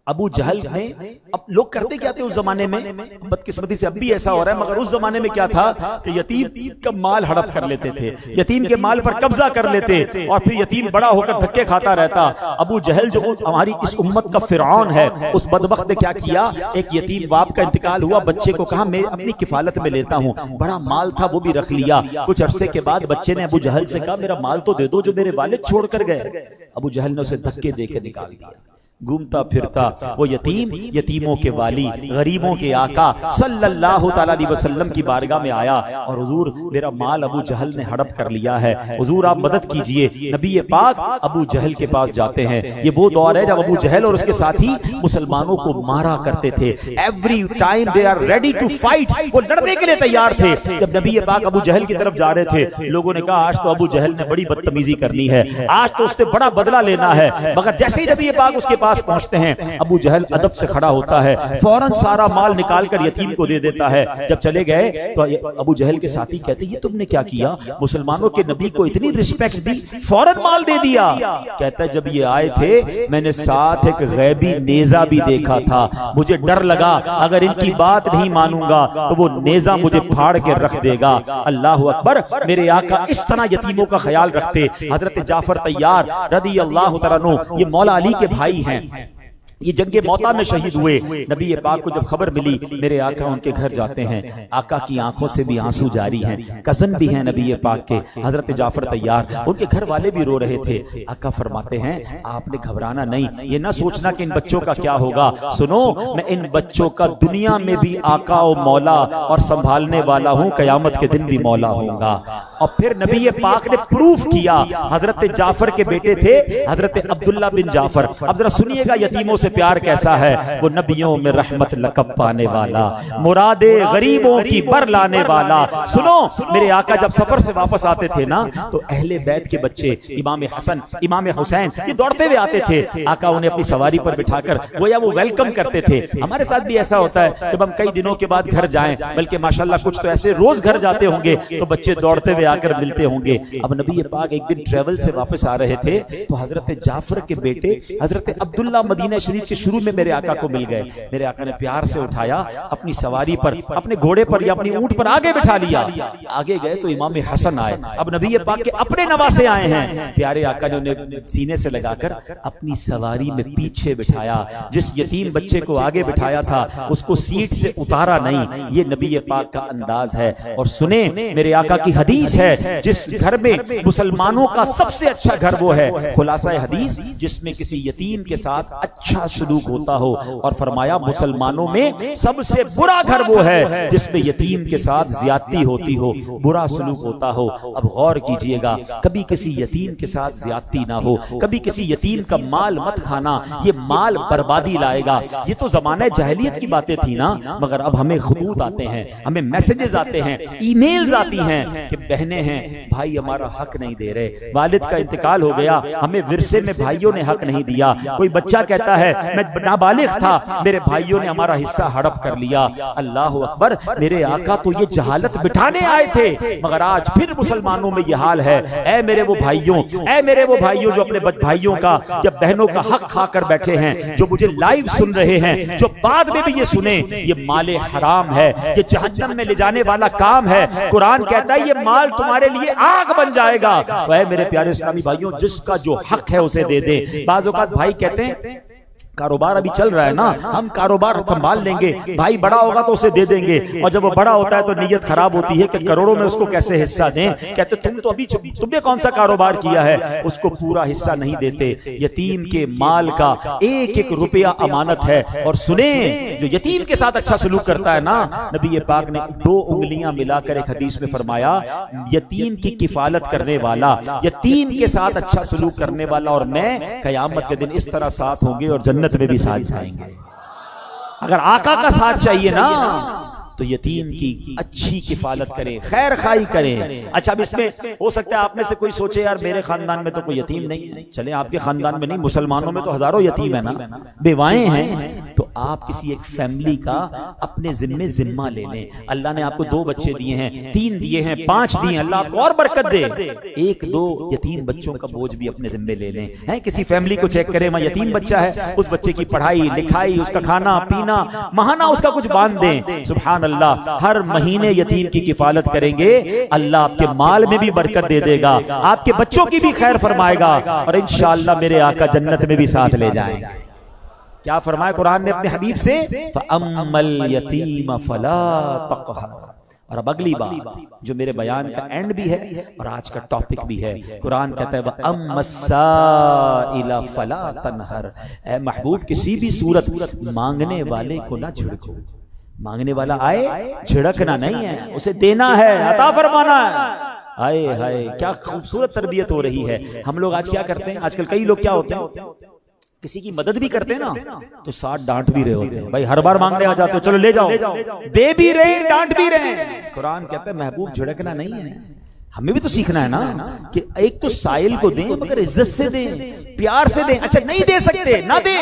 ابو جہل نے اب لوگ کرتے کیا تھے اس زمانے میں، بدقسمتی سے اب بھی ایسا ہو رہا ہے، مگر اس زمانے میں کیا تھا کہ یتیم کا مال ہڑپ کر لیتے تھے، یتیم کے مال پر قبضہ کر لیتے اور پھر یتیم بڑا ہو کر دھکے کھاتا رہتا۔ ابو جہل جو ہماری اس امت کا فرعون ہے، اس بدبخت نے کیا کیا، ایک یتیم باپ کا انتقال ہوا، بچے کو کہا میں اپنی کفالت میں لیتا ہوں، بڑا مال تھا وہ بھی رکھ لیا۔ کچھ عرصے کے بعد بچے نے ابو جہل سے کہا میرا مال تو دے دو جو میرے والد چھوڑ کر گئے۔ ابو جہل نے اسے دھکے دے کے نکال دیا۔ گھومتا پھرتا وہ یتیم، یتیموں کے والی، غریبوں کے آقا صلی اللہ تعالیٰ علیہ وسلم کی بارگاہ میں آیا اور حضور میرا مال ابو جہل نے ہڑپ کر لیا ہے، حضور آپ مدد کیجئے۔ نبی پاک ابو جہل کے پاس جاتے ہیں۔ یہ وہ دور ہے جب ابو جہل اور اس کے ساتھی مسلمانوں کو مارا کرتے تھے۔ Every time they are ready to fight, وہ لڑنے کے لیے تیار تھے۔ جب نبی پاک ابو جہل کی طرف جا رہے تھے، لوگوں نے کہا آج تو ابو جہل نے بڑی بدتمیزی کرنی ہے، آج تو اس نے بڑا بدلہ لینا ہے۔ مگر جیسے ہی نبی پاک اس کے پاس پہنچتے ہیں، ابو جہل ادب سے کھڑا ہوتا ہے، فوراً سارا مال نکال کر یتیم کو دے دیتا ہے۔ جب چلے گئے تو ابو جہل کے ساتھی کہتے یہ تم نے کیا کیا، مسلمانوں کے نبی کو اتنی رسپیکٹ دی، فوراً مال دے دیا۔ کہتا ہے جب یہ آئے تھے میں نے ساتھ ایک غیبی نیزہ بھی دیکھا تھا، مجھے ڈر لگا اگر ان کی بات نہیں مانوں گا تو وہ نیزہ مجھے پھاڑ کے رکھ دے گا۔ اللہ اکبر، میرے آقا اس طرح یتیموں کا خیال رکھتے۔ حضرت جعفر طیار رضی اللہ تعالیٰ عنہ، یہ مولا علی کے بھائی ہیں، یہ جنگ موتا میں شہید ہوئے۔ نبی پاک کو جب خبر ملی، میرے آقا ان کے گھر جاتے ہیں، آقا کی آنکھوں سے بھی آنسو جاری ہیں، کزن بھی ہیں نبی پاک کے حضرت جعفر طیار، ان کے گھر والے بھی رو رہے تھے۔ آقا فرماتے ہیں آپ نے گھبرانا نہیں، یہ نہ سوچنا کہ ان بچوں کا کیا ہوگا، سنو میں ان بچوں کا دنیا میں بھی آقا و مولا اور سنبھالنے والا ہوں، قیامت کے دن بھی مولا ہوں گا۔ اور پھر نبی پاک نے پروف کیا، حضرت جعفر کے بیٹے تھے حضرت عبداللہ بن جعفر۔ اب ذرا سنیے گا یتیموں سے پیار کیسا ہے، وہ نبیوں میں رحمت لقب پانے والا، مراد غریبوں کی بر لانے والا۔ سنو میرے آقا جب سفر سے واپس آتے تھے نا تو اہل بیت کے بچے امام حسن امام حسین یہ دوڑتے ہوئے آتے تھے، آقا انہیں اپنی سواری پر بٹھا کر گویا وہ ویلکم کرتے تھے۔ ہمارے ساتھ بھی ایسا ہوتا ہے جب ہم کئی دنوں کے بعد گھر جائیں، بلکہ ماشاءاللہ کچھ تو ایسے روز گھر جاتے ہوں گے تو بچے دوڑتے ہوئے آ کر ملتے ہوں گے۔ اب نبی پاک ایک دن ٹریول سے واپس آ رہے تھے تو حضرت جعفر کے بیٹے حضرت عبداللہ مدینہ شریف کے شروع میں میرے آقا کو مل گئے۔ میرے آقا نے پیار سے اٹھایا، اپنی سواری پر اپنے گھوڑے پر یا اپنی اونٹ پر آگے بٹھا لیا۔ آگے گئے تو امام حسن آئے، اب نبی پاک کے اپنے نواسے آئے ہیں، پیارے آقا نے انہیں سینے سے لگا کر اپنی سواری میں پیچھے بٹھایا۔ جس یتیم بچے کو آگے بٹھایا تھا اس کو سیٹ سے اتارا نہیں، یہ نبی پاک کا انداز ہے۔ اور سنیں میرے آقا کی حدیث ہے، جس گھر میں مسلمانوں کا سب سے اچھا گھر وہ ہے، خلاصہ حدیث، جس میں کسی یتیم کے ساتھ اچھا سلوک ہوتا ہو، اور فرمایا مسلمانوں میں سب سے برا گھر وہ ہے جس میں یتیم کے ساتھ زیادتی ہوتی ہو، برا سلوک ہوتا ہو۔ اب غور کیجئے گا، کبھی کسی یتیم کے ساتھ زیادتی نہ ہو، کبھی کسی یتیم کا مال مت کھانا، یہ مال بربادی لائے گا۔ یہ تو زمانہ جاہلیت کی باتیں تھی نا، مگر اب ہمیں خطوط آتے ہیں، ہمیں میسجز آتے ہیں، ای میلز آتی ہیں کہ بہنیں ہیں بھائی ہمارا حق نہیں دے رہے، والد کا انتقال ہو گیا، ہمیں ورثے میں بھائیوں نے حق نہیں دیا، کوئی بچہ کہتا ہے میں نابالغ تھا میرے بھائیوں نے ہمارا حصہ ہڑپ کر لیا۔ اللہ اکبر، میرے آقا تو یہ جہالت بٹھانے آئے تھے، مگر آج پھر مسلمانوں میں یہ حال ہے۔ اے میرے وہ بھائیوں، اے میرے وہ بھائیوں جو اپنے بھائیوں کا یا بہنوں کا حق کھا کر بیٹھے ہیں، جو مجھے لائیو سن رہے ہیں، جو بعد میں بھی یہ سنیں، یہ مال حرام ہے، یہ جہنم میں لے جانے والا کام ہے۔ قرآن کہتا ہے یہ مال تمہارے لیے آگ بن جائے گا۔ اے میرے پیارے اسلامی بھائیوں، جس کا جو حق ہے اسے دے دیں۔ بعض اوقات بھائی کہتے ہیں کاروبار ابھی چل رہا ہے نا، ہم کاروبار سنبھال لیں گے، بھائی بڑا ہوگا تو اسے دے دیں گے، اور جب وہ بڑا ہوتا ہے تو نیت خراب ہوتی ہے کہ کروڑوں میں اس کو کیسے حصہ دیں۔ کہتے تم تو ابھی تم نے کون سا کاروبار کیا ہے، اس کو پورا حصہ نہیں دیتے۔ یتیم کے مال کا ایک ایک روپیہ امانت ہے۔ اور سنیں جو یتیم کے ساتھ اچھا سلوک کرتا ہے نا، نبی پاک نے 2 انگلیاں ملا کر ایک حدیث میں فرمایا، یتیم کی کفالت کرنے والا، یتیم کے ساتھ اچھا سلوک کرنے والا اور میں قیامت کے دن اس طرح ساتھ ہوں گے اور جنت میں بھی ساتھ جائیں گے۔ اگر آقا کا ساتھ چاہیے نا تو تو یتیم کی اچھی کفالت کریں، خیر خواہی کریں۔ اچھا اب اس میں ہو سکتا ہے آپ میں سے کوئی سوچے یار میرے خاندان میں تو کوئی یتیم نہیں ہے، چلیں آپ کے خاندان میں نہیں، مسلمانوں میں تو ہزاروں یتیم ہیں نا، بیوائیں ہیں، تو آپ کسی ایک فیملی کا اپنے ذمہ لے لیں۔ اللہ نے آپ کو 2 بچے دیے ہیں، 3 دیے ہیں، 5 دیے ہیں، اللہ آپ کو اور برکت دے، 1-2 یتیم بچوں کا بوجھ بھی اپنے ذمہ لے لیں۔ کسی فیملی کو چیک کریں، وہاں یتیم بچہ ہے، اس بچے کی پڑھائی لکھائی، اس کا کھانا پینا، ماہانہ اس کا کچھ باندھ دیں۔ سبحان اللہ، ہر مہینے یتیم کی کفالت کریں گے، اللہ آپ کے مال میں بھی برکت دے دے گا، آپ کے بچوں کی بھی خیر فرمائے گا، اور انشاءاللہ میرے آقا جنت میں بھی ساتھ لے جائیں گے۔ کیا فرمایا قرآن نے اپنے حبیب سے؟ فَأَمَّا الْيَتِيمَ فَلَا تَقْهَرْ۔ اور اب اگلی بات جو میرے بیان کا اینڈ بھی ہے اور آج کا ٹاپک بھی ہے، قرآن کہتا ہے وَأَمَّا السَّائِلَ فَلَا تَنْهَرْ۔ اے محبوب کسی بھی صورت مانگنے والے کو نہ جھڑکو، مانگنے والا آئے جھڑکنا نہیں ہے، اسے دینا ہے، عطا فرمانا ہے۔ آئے ہائے کیا خوبصورت تربیت ہو رہی ہے۔ ہم لوگ آج کیا کرتے ہیں، آج کل کئی لوگ کیا ہوتے ہیں، کسی کی مدد بھی کرتے ہیں نا تو ساتھ ڈانٹ بھی رہے ہوتے ہیں، بھائی ہر بار مانگنے آ جاتے ہو، چلو لے جاؤ، دے بھی رہے ڈانٹ بھی رہے۔ قرآن کہتا ہے محبوب جھڑکنا نہیں ہے، ہمیں بھی تو سیکھنا ہے نا کہ ایک تو سائل کو دیں مگر عزت سے دیں، پیار سے دیں۔ اچھا نہیں دے سکتے نہ دیں،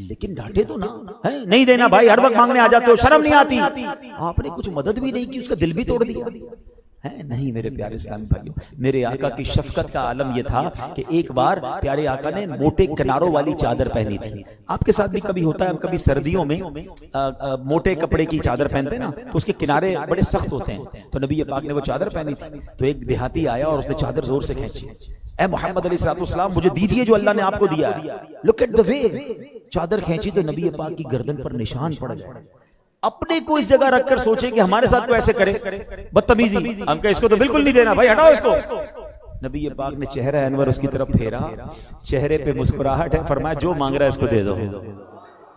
لیکن ڈانٹے تو نہ، نہیں دینا بھائی، ہر وقت مانگنے آ جاتے ہو، شرم نہیں آتی؟ آپ نے کچھ مدد بھی نہیں کی، اس کا دل بھی توڑ دیا۔ نہیں میرے پیارے اسلامی بھائیوں، میرے آقا کی شفقت کا عالم یہ تھا کہ ایک بار پیارے آقا نے موٹے کناروں والی چادر پہنی تھی۔ آپ کے ساتھ بھی کبھی ہوتا ہے، ہم کبھی سردیوں میں موٹے کپڑے کی چادر پہنتے ہیں نا تو اس کے کنارے بڑے سخت ہوتے ہیں، تو نبی پاک نے وہ چادر پہنی تھی، تو ایک دیہاتی آیا اور اس نے چادر زور سے کھینچی، اے محمد علیہ السلام مجھے دیجئے جو اللہ نے آپ کو دیا ہے، لک ایٹ the way۔ چادر کھینچی تو نبی پاک کی گردن پر نشان پڑ گیا۔ اپنے کو اس جگہ رکھ کر سوچے کہ ہمارے ساتھ کو ایسے کرے، بدتمیزی، ہم کہ اس کو تو بالکل نہیں دینا بھائی، ہٹاؤ اس کو۔ نبی پاک نے چہرہ انور اس کی طرف پھیرا، چہرے پہ مسکراہٹ ہے، فرمایا جو مانگ رہا ہے اس کو دے دو۔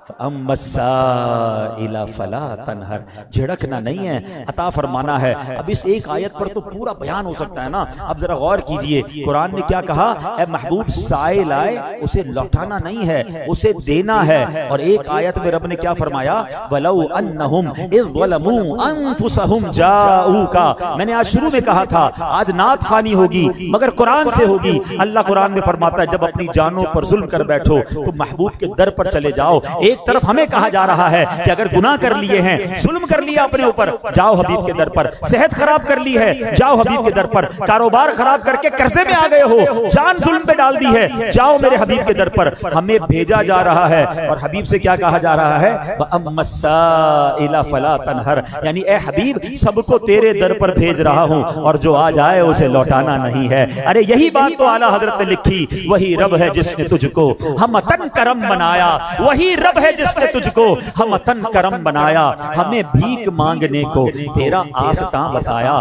فَأَمَّا السَّائِلَ فَلَا تَنْهَرْ، جھڑکنا نہیں ہے، عطا فرمانا ہے۔ اب اس ایک آیت پر تو پورا بیان ہو سکتا ہے نا، اب ذرا غور کیجئے، قرآن نے کیا کہا؟ اے محبوب سائل آئے اسے لوٹانا نہیں ہے، اسے دینا ہے۔ اور ایک آیت میں رب نے کیا فرمایا؟ وَلَوْ أَنَّهُمْ إِذْ ظَلَمُوا أَنفُسَهُمْ جَاءُوكَ۔ میں نے آج شروع میں کہا تھا آج نعت خوانی ہوگی مگر قرآن سے ہوگی۔ اللہ قرآن میں فرماتا ہے جب اپنی جانوں پر ظلم کر بیٹھو تو محبوب کے در پر چلے جاؤ۔ ایک طرف ہمیں کہا جا رہا ہے کہ اگر گناہ کر لیے ہیں، ظلم کر لیا اپنے اوپر، جاؤ حبیب کے در پر، صحت خراب کر لی ہے، جاؤ حبیب کے در پر، کاروبار خراب کر کے قرضے میں آ گئے ہو، جان ظلم پہ ڈال دی ہے، جاؤ میرے حبیب کے در پر۔ ہمیں بھیجا جا رہا ہے اور حبیب سے کیا کہا جا رہا ہے؟ وَأَمَّا السَّائِلَ فَلَا تَنْهَرْ، یعنی اے حبیب سب کو تیرے در پر بھیج رہا ہوں اور جو آ جائے اسے لوٹانا نہیں ہے۔ ارے یہی بات تو اعلیٰ حضرت نے لکھی، وہی رب ہے جس نے تجھ کو ہمتن کرم بنایا، وہی رب ہے جس نے تجھ کو ہمتن کرم بنایا، ہمیں بھیک مانگنے کو تیرا آستاں بتایا،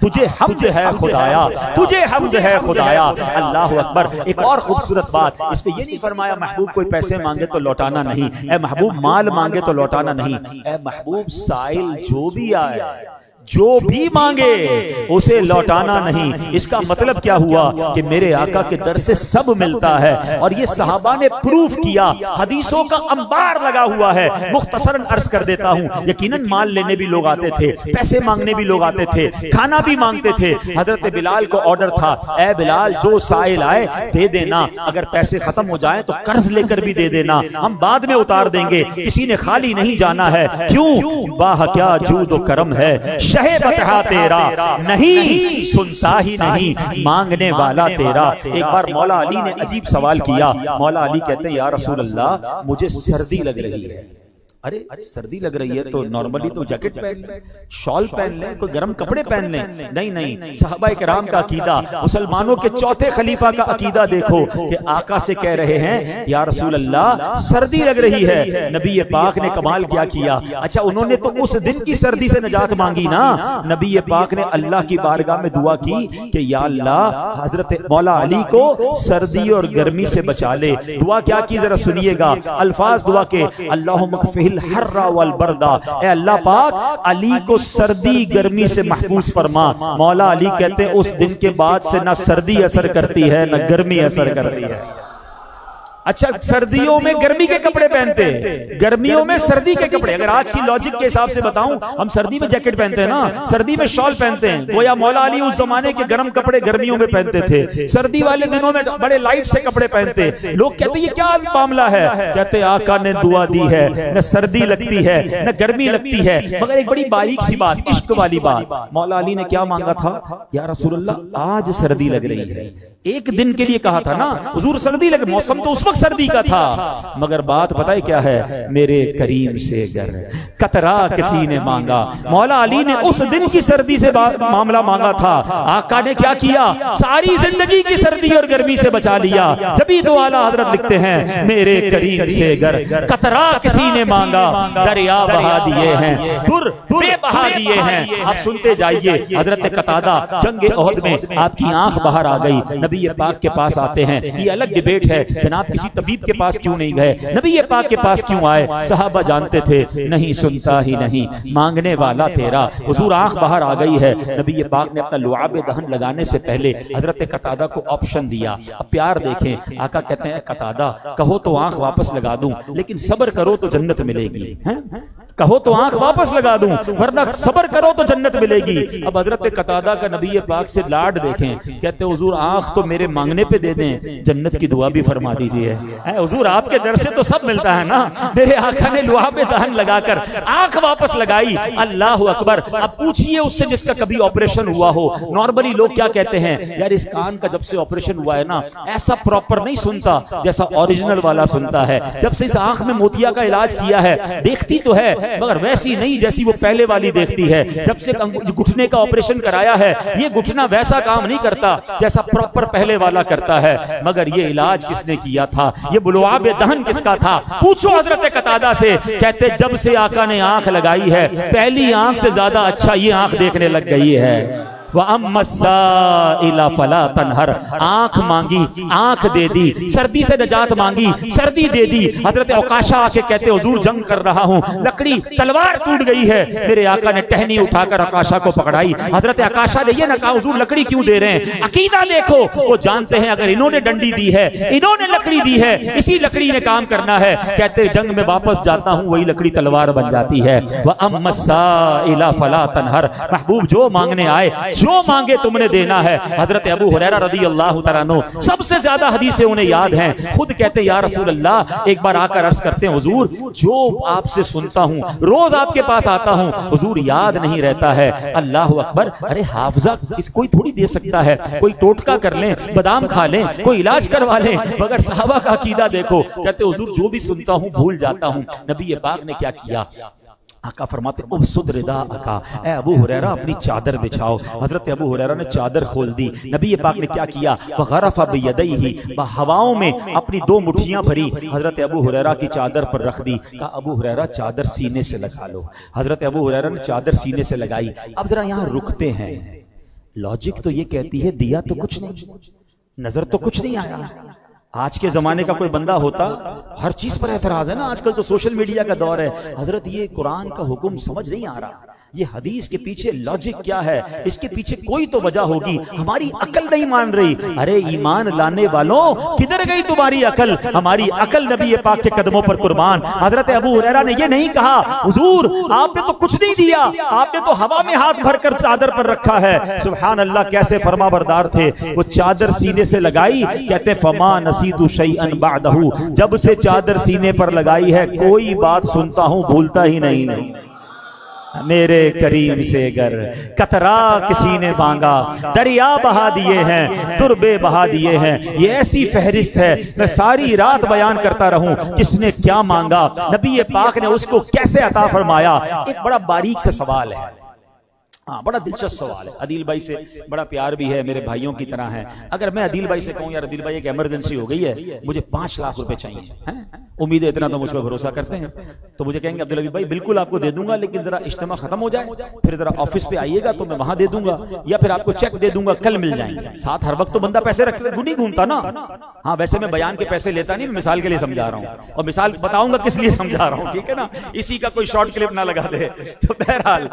تجھے حمد ہے خدایا، تجھے حمد ہے خدایا۔ اللہ اکبر۔ ایک اور خوبصورت بات، اس پہ یہ نہیں فرمایا محبوب کوئی پیسے مانگے تو لوٹانا نہیں، اے محبوب مال مانگے تو لوٹانا نہیں، اے محبوب سائل جو بھی آئے جو بھی مانگے اسے لوٹانا نہیں۔ اس کا مطلب کیا ہوا کہ میرے آقا کے در سے سب ملتا ہے، اور یہ صحابہ نے پروف کیا، حدیثوں کا انبار لگا ہوا ہے۔ مختصراً عرض کر دیتا ہوں، یقیناً مال لینے بھی لوگ آتے تھے، پیسے مانگنے بھی لوگ آتے تھے، کھانا بھی مانگتے تھے۔ حضرت بلال کو آرڈر تھا، اے بلال جو سائل آئے دے دینا، اگر پیسے ختم ہو جائیں تو قرض لے کر بھی دے دینا، ہم بعد میں اتار دیں گے، کسی نے خالی نہیں جانا ہے۔ کیوں؟ واہ کیا جود و کرم ہے، شہ بتہا تیرا نہیں سنتا ہی نہیں مانگنے والا تیرا۔ ایک بار مولا علی نے عجیب سوال کیا، مولا علی کہتے ہیں یا رسول اللہ مجھے سردی لگ رہی ہے۔ ارے سردی لگ رہی ہے تو نارملی تو جیکٹ پہن لیں، شال پہن لیں، کوئی گرم کپڑے پہن لیں۔ نہیں، صحابہ کرام کا عقیدہ، مسلمانوں کے چوتھے خلیفہ کا عقیدہ دیکھو کہ آقا سے کہہ رہے ہیں یا رسول اللہ سردی لگ رہی ہے۔ نبی پاک نے کمال کیا کیا، اچھا انہوں نے تو اس دن کی سردی سے نجات مانگی نا، نبی پاک نے اللہ کی بارگاہ میں دعا کی کہ یا اللہ حضرت مولا علی کو سردی اور گرمی سے بچا لے۔ دعا کیا کی ذرا سنیے گا، الفاظ دعا کے، اللہم اکفہ الحر والبرد، اے اللہ پاک علی کو سردی گرمی سے محفوظ فرما۔ مولا علی کہتے ہیں اس دن کے بعد سے نہ سردی اثر کرتی ہے نہ گرمی اثر کرتی ہے۔ اچھا سردیوں میں گرمی کے کپڑے پہنتے ہیں، گرمیوں میں سردی کے کپڑے. اگر آج کی لاجک کے حساب سے بتاؤں، ہم سردی میں جیکٹ پہنتے ہیں نا، سردی میں شال پہنتے ہیں. گویا مولا علی اس زمانے کے گرم کپڑے گرمیوں میں پہنتے تھے، سردی والے دنوں میں بڑے لائٹ سے کپڑے پہنتے. لوگ کہتے ہیں یہ کیا معاملہ ہے؟ کہتے ہیں آقا نے دعا دی ہے، نہ سردی لگتی ہے نہ گرمی لگتی ہے. مگر ایک بڑی باریک سی بات، عشق والی بات. مولا علی نے کیا مانگا تھا؟ یا رسول اللہ آج سردی لگ رہی ہے. ایک دن کے لیے کہا تھا نا حضور، سردی لگ، موسم تو اس وقت سردی کا تھا. مگر بات پتہ ہے کیا ہے؟ میرے کریم سے گر قطرہ کسی نے مانگا. مولا علی نے اس دن کی سردی سے معاملہ مانگا تھا، آقا نے کیا کیا؟ ساری زندگی کی سردی اور گرمی سے بچا لیا. جبھی تو اعلیٰ حضرت لکھتے ہیں میرے کریم سے گر قطرہ کسی نے مانگا، دریا بہا دیے ہیں، در بے بہا دیے ہیں. آپ سنتے جائیے. حضرت قتادہ جنگ احد میں آپ کی آنکھ باہر آ گئی، نبی پاک کے پاس آتے ہیں. یہ الگ ڈیبیٹ ہے، جناب کسی طبیب کے پاس کیوں نہیں گئے، نبی پاک کے پاس کیوں آئے؟ صحابہ جانتے تھے نہیں سنتا ہی نہیں مانگنے والا تیرا. حضور آنکھ باہر آ گئی ہے. نبی پاک نے اپنا لعاب دہن لگانے سے پہلے حضرت قتادہ کو آپشن دیا. اب پیار دیکھیں، آقا کہتے ہیں قتادہ کہو تو آنکھ واپس لگا دوں، لیکن صبر کرو تو جنت ملے گی. کہو تو آنکھ واپس لگا دوں، ورنہ صبر کرو تو جنت ملے گی. اب حضرت قتادہ کا نبی پاک سے لاڈ دیکھیں. کہتے حضور آنکھ تو میرے مانگنے پہ دے دیں، جنت کی دعا بھی فرما دیجئے. حضور آپ کے در سے تو سب ملتا ہے نا. میرے آقا نے لعاب دہن لگا کر آنکھ واپس لگائی. اللہ اکبر. اب پوچھئے اس سے جس کا کبھی آپریشن ہوا ہو. نارملی لوگ کیا کہتے ہیں؟ یار اس کان کا جب سے آپریشن ہوا ہے نا ایسا پراپر نہیں سنتا جیسا اوریجنل والا سنتا ہے. جب سے اس آنکھ میں موتیا کا علاج کیا ہے دیکھتی تو ہے مگر ویسی نہیں جیسی وہ پہلے والی دیکھتی ہے. جب سے گھٹنے کا آپریشن کرایا ہے یہ گھٹنا ویسا کام نہیں کرتا جیسا پراپر پہلے والا کرتا ہے. مگر یہ علاج کس نے کیا تھا؟ یہ لعاب دہن کس کا تھا؟ پوچھو حضرت قتادہ سے. کہتے جب سے آقا نے آنکھ لگائی ہے پہلی آنکھ سے زیادہ اچھا یہ آنکھ دیکھنے لگ گئی ہے. وَأَمَّا السَّائِلَ فَلَا تَنْهَرْ. آنکھ مانگی آنکھ دے دی، سردی سے نجات مانگی سردی دے دی. حضرت عکاشہ آ کے کہتے حضور جنگ کر رہا ہوں، لکڑی تلوار ٹوٹ گئی ہے. میرے آقا نے ٹہنی اٹھا کر عکاشہ کو پکڑائی. حضرت عکاشہ نے یہ نہ کہا حضور لکڑی کیوں دے رہے ہیں، عقیدہ دیکھو. وہ جانتے ہیں اگر انہوں نے ڈنڈی دی ہے، انہوں نے لکڑی دی ہے، اسی لکڑی نے کام کرنا ہے. کہتے جنگ میں واپس جاتا ہوں وہی لکڑی تلوار بن جاتی ہے. وَأَمَّا السَّائِلَ فَلَا تَنْهَرْ. محبوب جو مانگنے آئے جو مانگے تم نے دینا ہے. حضرت ابو ہریرہ رضی اللہ تعالیٰ عنہ سب سے زیادہ حدیثیں انہیں یاد ہیں. خود کہتے یا رسول اللہ، ایک بار آ کر عرض کرتے ہیں حضور جو آپ سے سنتا ہوں روز آپ کے پاس آتا ہوں حضور یاد نہیں رہتا ہے. اللہ اکبر. ارے حافظہ کوئی تھوڑی دے سکتا ہے، کوئی ٹوٹکا کر لیں، بادام کھا لیں، کوئی علاج کروا لیں. مگر صحابہ کا عقیدہ دیکھو. کہتے حضور جو بھی سنتا ہوں بھول جاتا ہوں. نبی پاک نے کیا کیا؟ آقا فرماتے ابسط رداءکا، اے ابو ہریرہ اپنی چادر بچھاؤ. حضرت ابو ہریرہ نے چادر کھول دی. نبی پاک نے کیا کیا؟ فغرف بیدیہ، ہواؤں میں اپنی دو مٹھیاں بھری حضرت ابو ہریرہ کی چادر پر رکھ دی. کہا ابو ہریرہ چادر سینے سے لگا لو. حضرت ابو ہریرہ نے چادر سینے سے لگائی. اب ذرا یہاں رکتے ہیں. لاجک تو یہ کہتی ہے دیا تو کچھ نہیں، نظر تو کچھ نہیں آیا. آج کے زمانے کا کوئی بندہ ہوتا، ہر چیز پر اعتراض ہے نا، آج کل تو سوشل میڈیا کا دور ہے. حضرت یہ قرآن کا حکم سمجھ نہیں آ رہا، یہ حدیث کے پیچھے لاجک کیا ہے، اس کے پیچھے کوئی تو وجہ ہوگی، ہماری عقل نہیں مان رہی. ارے ایمان لانے والوں کدھر گئی تمہاری عقل؟ ہماری عقل نبی پاک کے قدموں پر قربان. حضرت ابو ہریرہ نے یہ نہیں کہا حضور آپ نے تو کچھ نہیں دیا، آپ نے تو ہوا میں ہاتھ بھر کر چادر پر رکھا ہے. سبحان اللہ کیسے فرما بردار تھے. وہ چادر سینے سے لگائی. کہتے فما نسیت شیئا بعدہ، جب سے چادر سینے پر لگائی ہے کوئی بات سنتا ہوں بھولتا ہی نہیں. میرے کریم سے گر قطرہ کسی نے مانگا، دریا بہا دیے ہیں، تربے بہا دیے ہیں. یہ ایسی فہرست ہے میں ساری رات بیان کرتا رہوں کس نے کیا مانگا، نبی پاک نے اس کو کیسے عطا فرمایا. ایک بڑا باریک سے سوال ہے، بڑا دلچسپ سوال ہے. عدیل بھائی سے بڑا پیار بھی ہے، میرے بھائیوں کی طرح ہیں. اگر میں عدیل بھائی سے کہوں یار عدیل بھائی ایک ایمرجنسی ہو گئی ہے، مجھے 5 لاکھ روپے چاہیے، امید ہے اتنا تو مجھ پر بھروسہ کرتے ہیں، تو مجھے کہیں گے عبدالعزیز بھائی بالکل آپ کو دے دوں گا، لیکن ذرا اجتماع ختم ہو جائے پھر ذرا آفس پہ آئیے گا تو میں وہاں دے دوں گا، یا پھر آپ کو چیک دے دوں گا کل مل جائیں گے. ساتھ ہر وقت تو بندہ پیسے رکھ نہیں گھومتا نا. ہاں ویسے میں بیان کے پیسے لیتا نہیں، میں مثال کے لیے سمجھا رہا ہوں، اور مثال بتاؤں گا کس لیے سمجھا رہا ہوں، ٹھیک ہے نا، اسی کا کوئی شارٹ کلپ نہ لگا دے. تو بہرحال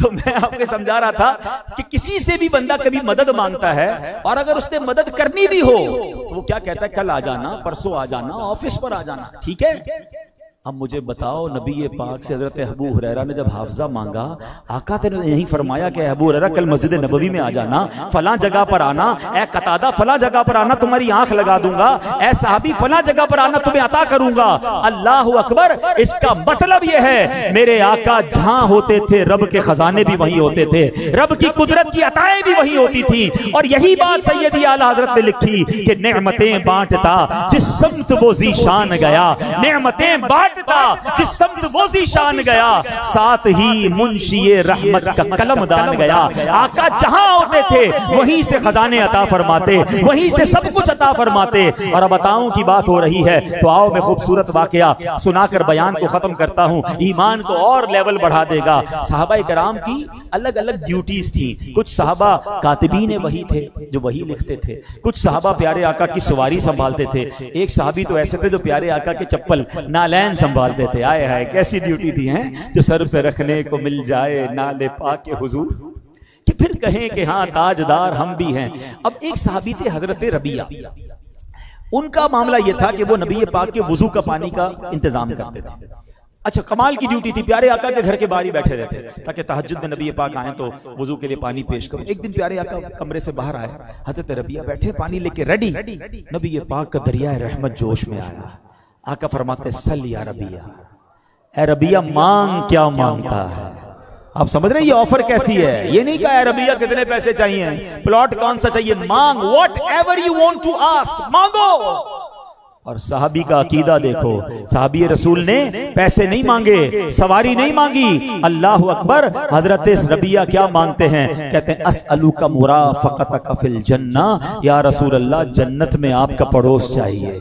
تو میں آپ کے سمجھا رہا تھا کہ کسی سے بھی بندہ کبھی مدد مانگتا ہے اور اگر اس نے مدد کرنی بھی ہو تو وہ کیا کہتا ہے؟ کل آ جانا، پرسوں آ جانا، آفس پر آ جانا، ٹھیک ہے؟ اب مجھے بتاؤ، نبی پاک سے حضرت ابو ہریرہ نے جب حافظہ مانگا، آقا نے نہیں فرمایا کہ ابو ہریرہ کل مسجد نبوی میں آ جانا، فلاں جگہ پر آنا، اے قتادہ فلاں جگہ پر آنا، تمہاری آنکھ لگا دوں گا، اے صحابی فلاں جگہ پر آنا، تمہیں عطا کروں گا۔ اللہ اکبر! اس کا مطلب یہ ہے میرے آقا جہاں ہوتے تھے رب کے خزانے بھی وہیں ہوتے تھے، رب کی قدرت کی عطائیں بھی وہیں ہوتی تھی، اور یہی بات سیدی اعلیٰ حضرت نے لکھی کہ نعمتیں بانٹتا جس سمت وہ ذی شان گیا، نعمتیں بانٹتا جس سمت وہ ذی شان گیا، ساتھ ہی منشی رحمت کا قلم دان گیا۔ آقا جہاں ہوتے تھے وہیں سے خزانے عطا فرماتے، وہیں سے سب کچھ عطا فرماتے۔ اور اب عطاؤں کی بات ہو رہی ہے تو آؤ میں خوبصورت واقعہ سنا کر بیان کو ختم کرتا ہوں، ایمان کو اور لیول بڑھا دے گا۔ صحابہ کرام کی الگ الگ ڈیوٹیز تھیں، کچھ صحابہ کاتبین وحی تھے جو وحی لکھتے تھے، کچھ صحابہ پیارے آقا کی سواری سنبھالتے تھے، ایک صحابی تو ایسے تھے جو پیارے آقا کے چپل نالین سنبھالتے تھے۔ آئے ہائے کیسی ڈیوٹی تھی ہیں، جو سر پہ رکھنے کو مل جائے نالے پاک حضور، کہ پھر کہیں کہ ہاں تاجدار ہم بھی ہیں۔ اب ایک صحابی تھے حضرت ربیعہ، ان کا معاملہ یہ تھا کہ وہ نبی پاک کے وضو کا پانی کا انتظام کرتے تھے۔ اچھا کمال کی ڈیوٹی تھی، پیارے آقا کے گھر کے باہر ہی بیٹھے رہتے تاکہ تہجد میں نبی پاک آئیں تو وضو کے لیے پانی پیش کرو۔ ایک دن پیارے آقا کمرے سے باہر آئے، حضرت ربیعہ بیٹھے پانی لے کے ریڈی، نبی پاک کا دریائے رحمت جوش میں آیا۔ آقا فرماتے سل یا ربیعہ، اے ربیعہ مانگ کیا مانگتا ہے؟ آپ سمجھ رہے ہیں یہ آفر کیسی ہے؟ یہ نہیں کہا اے ربیعہ کتنے پیسے چاہیے، پلاٹ کون سا چاہیے، مانگ، whatever you want to ask, مانگو۔ اور صحابی کا عقیدہ دیکھو، صحابی رسول نے پیسے نہیں مانگے، سواری نہیں مانگی، اللہ اکبر۔ حضرت ربیعہ کیا مانگتے ہیں؟ کہتے ہیں اسألوک مرافقتک فی الجنہ، یا رسول اللہ جنت میں آپ کا پڑوس چاہیے۔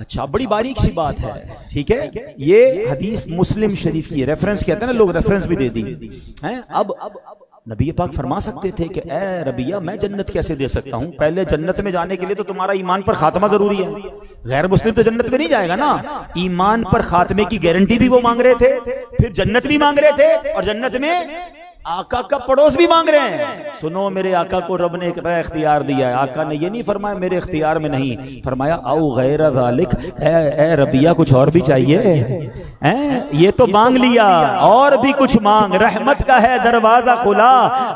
اچھا بڑی باریک سی بات ہے، ٹھیک ہے، یہ حدیث مسلم شریف کی ریفرنس کہتے ہیں نا لوگ، ریفرنس بھی دے دی ہیں۔ اب نبی پاک فرما سکتے تھے کہ اے ربیعہ میں جنت کیسے دے سکتا ہوں، پہلے جنت میں جانے کے لیے تو تمہارا ایمان پر خاتمہ ضروری ہے، غیر مسلم تو جنت میں نہیں جائے گا نا۔ ایمان پر خاتمے کی گارنٹی بھی وہ مانگ رہے تھے، پھر جنت بھی مانگ رہے تھے، اور جنت میں آقا کا پڑوس بھی مانگ رہے ہیں۔ سنو میرے آقا کو رب نے ایک نیا اختیار دیا ہے، آقا نے یہ نہیں فرمایا میرے اختیار میں نہیں، فرمایا او غیر ذالک، اے ربیعہ کچھ اور بھی چاہیے، یہ تو مانگ لیا، اور بھی کچھ مانگ، رحمت کا ہے دروازہ کھلا،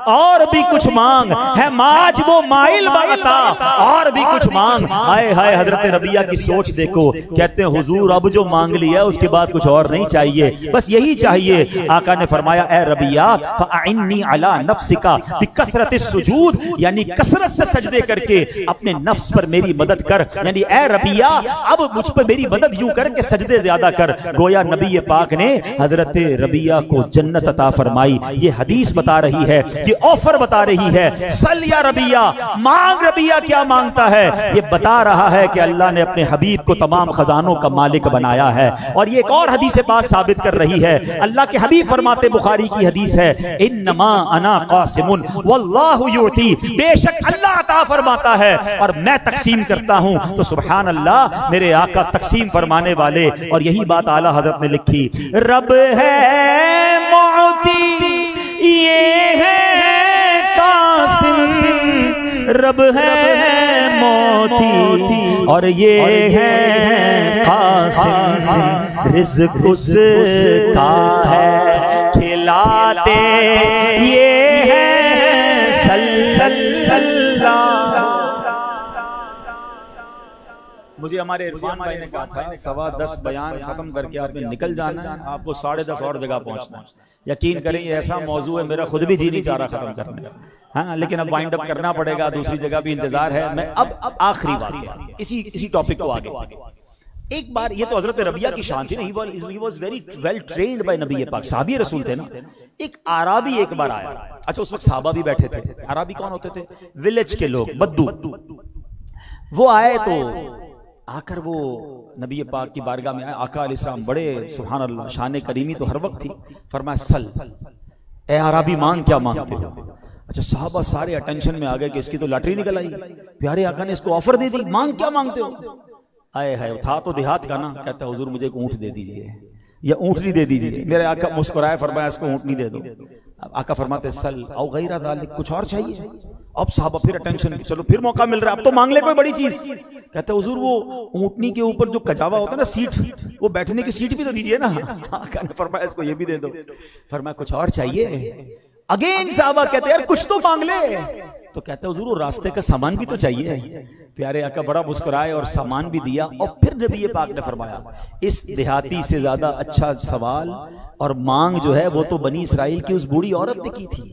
اور بھی کچھ مانگ، ہے ماج وہ مائل باتا، اور بھی کچھ مانگ۔ آئے ہائے حضرت ربیعہ کی سوچ دیکھو، کہتے ہیں حضور اب جو مانگ لیا اس کے بعد کچھ اور نہیں چاہیے، بس یہی چاہیے۔ آقا نے فرمایا اے ربیعہ فَأَعِنِّي عَلَى نَفْسِكَ بِكَثْرَةِ السُّجُودِ، یعنی کثرت سے سجدے کر کے اپنے نفس پر میری مدد کر، یعنی اے ربیعہ اب مجھ پر میری مدد یوں کر کے سجدے زیادہ کر۔ گویا نبی پاک نے حضرت ربیعہ کو جنت عطا فرمائی۔ یہ حدیث بتا رہی ہے، یہ آفر بتا رہی ہے، سل یا ربیعہ، مانگ ربیعہ کیا مانگتا ہے، یہ بتا رہا ہے کہ اللہ نے اپنے حبیب کو تمام خزانوں کا مالک بنایا ہے۔ اور یہ ایک اور حدیث پاک ثابت کر رہی ہے، اللہ کے حبیب فرماتے، بخاری کی حدیث ہے، انما انا قاسم واللہ یعطی، بے شک اللہ عطا فرماتا ہے اور میں تقسیم کرتا ہوں۔ تو سبحان اللہ، میرے آقا تقسیم فرمانے والے، اور یہی بات اعلیٰ حضرت نے لکھی، رب ہے معطی یہ ہے قاسم، رب ہے معطی اور یہ ہے قاسم، رزق اس کا ہے کھلاتے یہ ہے صلی اللہ۔ مجھے ہمارے عرفان بھائی نے کہا تھا 10:15 بیان ختم کر کے آپ نے نکل جانا ہے، آپ کو 10:30 اور جگہ پہنچنا ہے۔ یقین کریں یہ ایسا موضوع ہے میرا خود بھی جی نہیں چاہ رہا ختم کرنے کا، ہاں لیکن اب وائنڈ اپ کرنا پڑے گا، دوسری جگہ بھی انتظار ہے۔ میں اب آخری واقعہ اسی ٹاپک کو آگے، ایک بار یہ تو حضرت ربیعہ کی شان تھی نا، he was very well trained by نبی پاک، صحابی رسول تھے نا۔ ایک عربی ایک بار آیا، اچھا اس وقت صحابہ بھی بیٹھے تھے، عربی کون ہوتے تھے؟ ولیج کے لوگ، بدو۔ وہ آئے تو آ کر وہ نبی پاک کی بارگاہ میں آئے، آقا علیہ السلام بڑے سبحان اللہ شان کریمی تو ہر وقت تھی، فرمایا سل، اے عربی مانگ کیا مانگتے ہو؟ اچھا صحابہ سارے اٹینشن میں آ گئے کہ اس کی تو لاٹری نکل آئی، پیارے آقا نے اس کو آفر دے دی، مانگ کیا مانگتے ہو؟ آئے ہے تھا تو دیہات کا نا، کہتا ہے حضور مجھے ایک اونٹ دے دیجئے یا اونٹنی دے دیجئے۔ میرے آقا مسکرائے، فرمایا اس کو اونٹنی دے دو۔ آقا فرماتے سل او غیر ذالک، کچھ اور چاہیے؟ اب صحابہ پھر اٹینشن، چلو پھر موقع مل رہا ہے، اب تو مانگ لے کوئی بڑی چیز. کہتے ہیں حضور وہ اونٹنی کے اوپر جو کجاوا ہوتا ہے نا سیٹ، وہ بیٹھنے کی سیٹ بھی تو دیجیے نا. آقا نے فرمایا اس کو یہ بھی دے دو. فرمایا کچھ اور چاہیے؟ اگین صحابہ کہتے ہیں یار کچھ تو مانگ لے. تو کہتے ہیں حضور وہ راستے کا سامان بھی تو چاہیے. پیارے آقا بڑا مسکرائے اور سامان بھی دیا. اور پھر نبی پاک نے فرمایا اس دیہاتی سے زیادہ اچھا سوال اور مانگ جو ہے وہ تو بنی اسرائیل کی اس بوڑھی عورت نے کی تھی.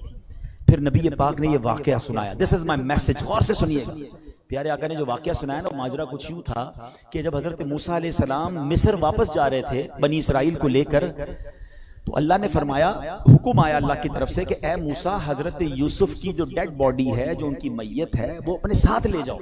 پھر نبی پاک نے یہ واقعہ سنایا. دس از مائی میسج، غور سے سنیے گا. پیارے آقا نے جو واقعہ سنایا نا، ماجرا کچھ یوں تھا کہ جب حضرت موسیٰ علیہ السلام مصر واپس جا رہے تھے بنی اسرائیل کو لے کر، تو اللہ نے فرمایا، حکم آیا اللہ کی طرف سے کہ اے موسیٰ حضرت یوسف کی جو ڈیڈ باڈی ہے، جو ان کی میت ہے، وہ اپنے ساتھ لے جاؤ.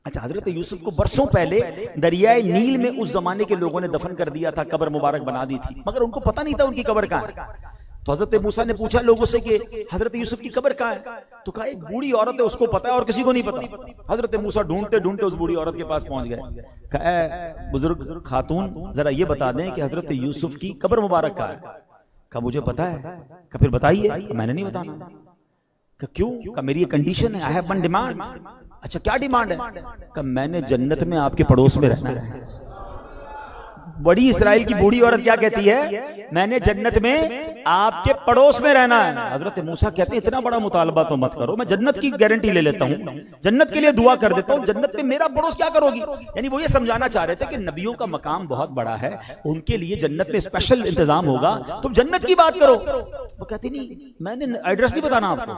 اچھا، حضرت یوسف کو برسوں پہلے دریائے نیل میں اس زمانے کے لوگوں نے دفن کر دیا تھا، قبر مبارک بنا دی تھی، مگر ان کو پتہ نہیں تھا ان کی قبر کہاں ہے. تو حضرت موسیٰ نے پوچھا لوگوں سے کہ حضرت یوسف کی قبر کہاں ہے؟ تو کہا ایک بوڑھی عورت ہے، اس کو پتا ہے اور کسی کو نہیں پتا. حضرت موسیٰ ڈھونڈتے ڈھونڈتے اس بوڑھی عورت کے پاس پہنچ گئے. کہا اے بزرگ خاتون ذرا یہ بتا دیں کہ حضرت یوسف کی قبر مبارک کہاں ہے؟ کہا مجھے پتا ہے. کہا پھر بتائیے. میں نے نہیں بتانا. کہا کیوں؟ کہا میری یہ کنڈیشن ہے، آئی ہیو ون ڈیمانڈ. اچھا کیا ڈیمانڈ ہے؟ کہا میں نے جنت میں آپ کے پڑوس میں رہنا ہے. بڑی اسرائیل کی بوڑھی عورت کیا کہتی ہے؟ میں نے جنت میں آپ کے پڑوس میں رہنا ہے. حضرت موسیٰ کہتے ہیں اتنا بڑا مطالبہ تو مت کرو، میں جنت کی گارنٹی لے لیتا ہوں، جنت کے لیے دعا کر دیتا ہوں، جنت میں میرا پڑوس کیا کرو گی؟ یعنی وہ یہ سمجھانا چاہ رہے تھے کہ نبیوں کا مقام بہت بڑا ہے، ان کے لیے جنت میں اسپیشل انتظام ہوگا، تم جنت کی بات کرو. وہ کہتی نہیں، میں نے ایڈریس نہیں بتانا آپ کو،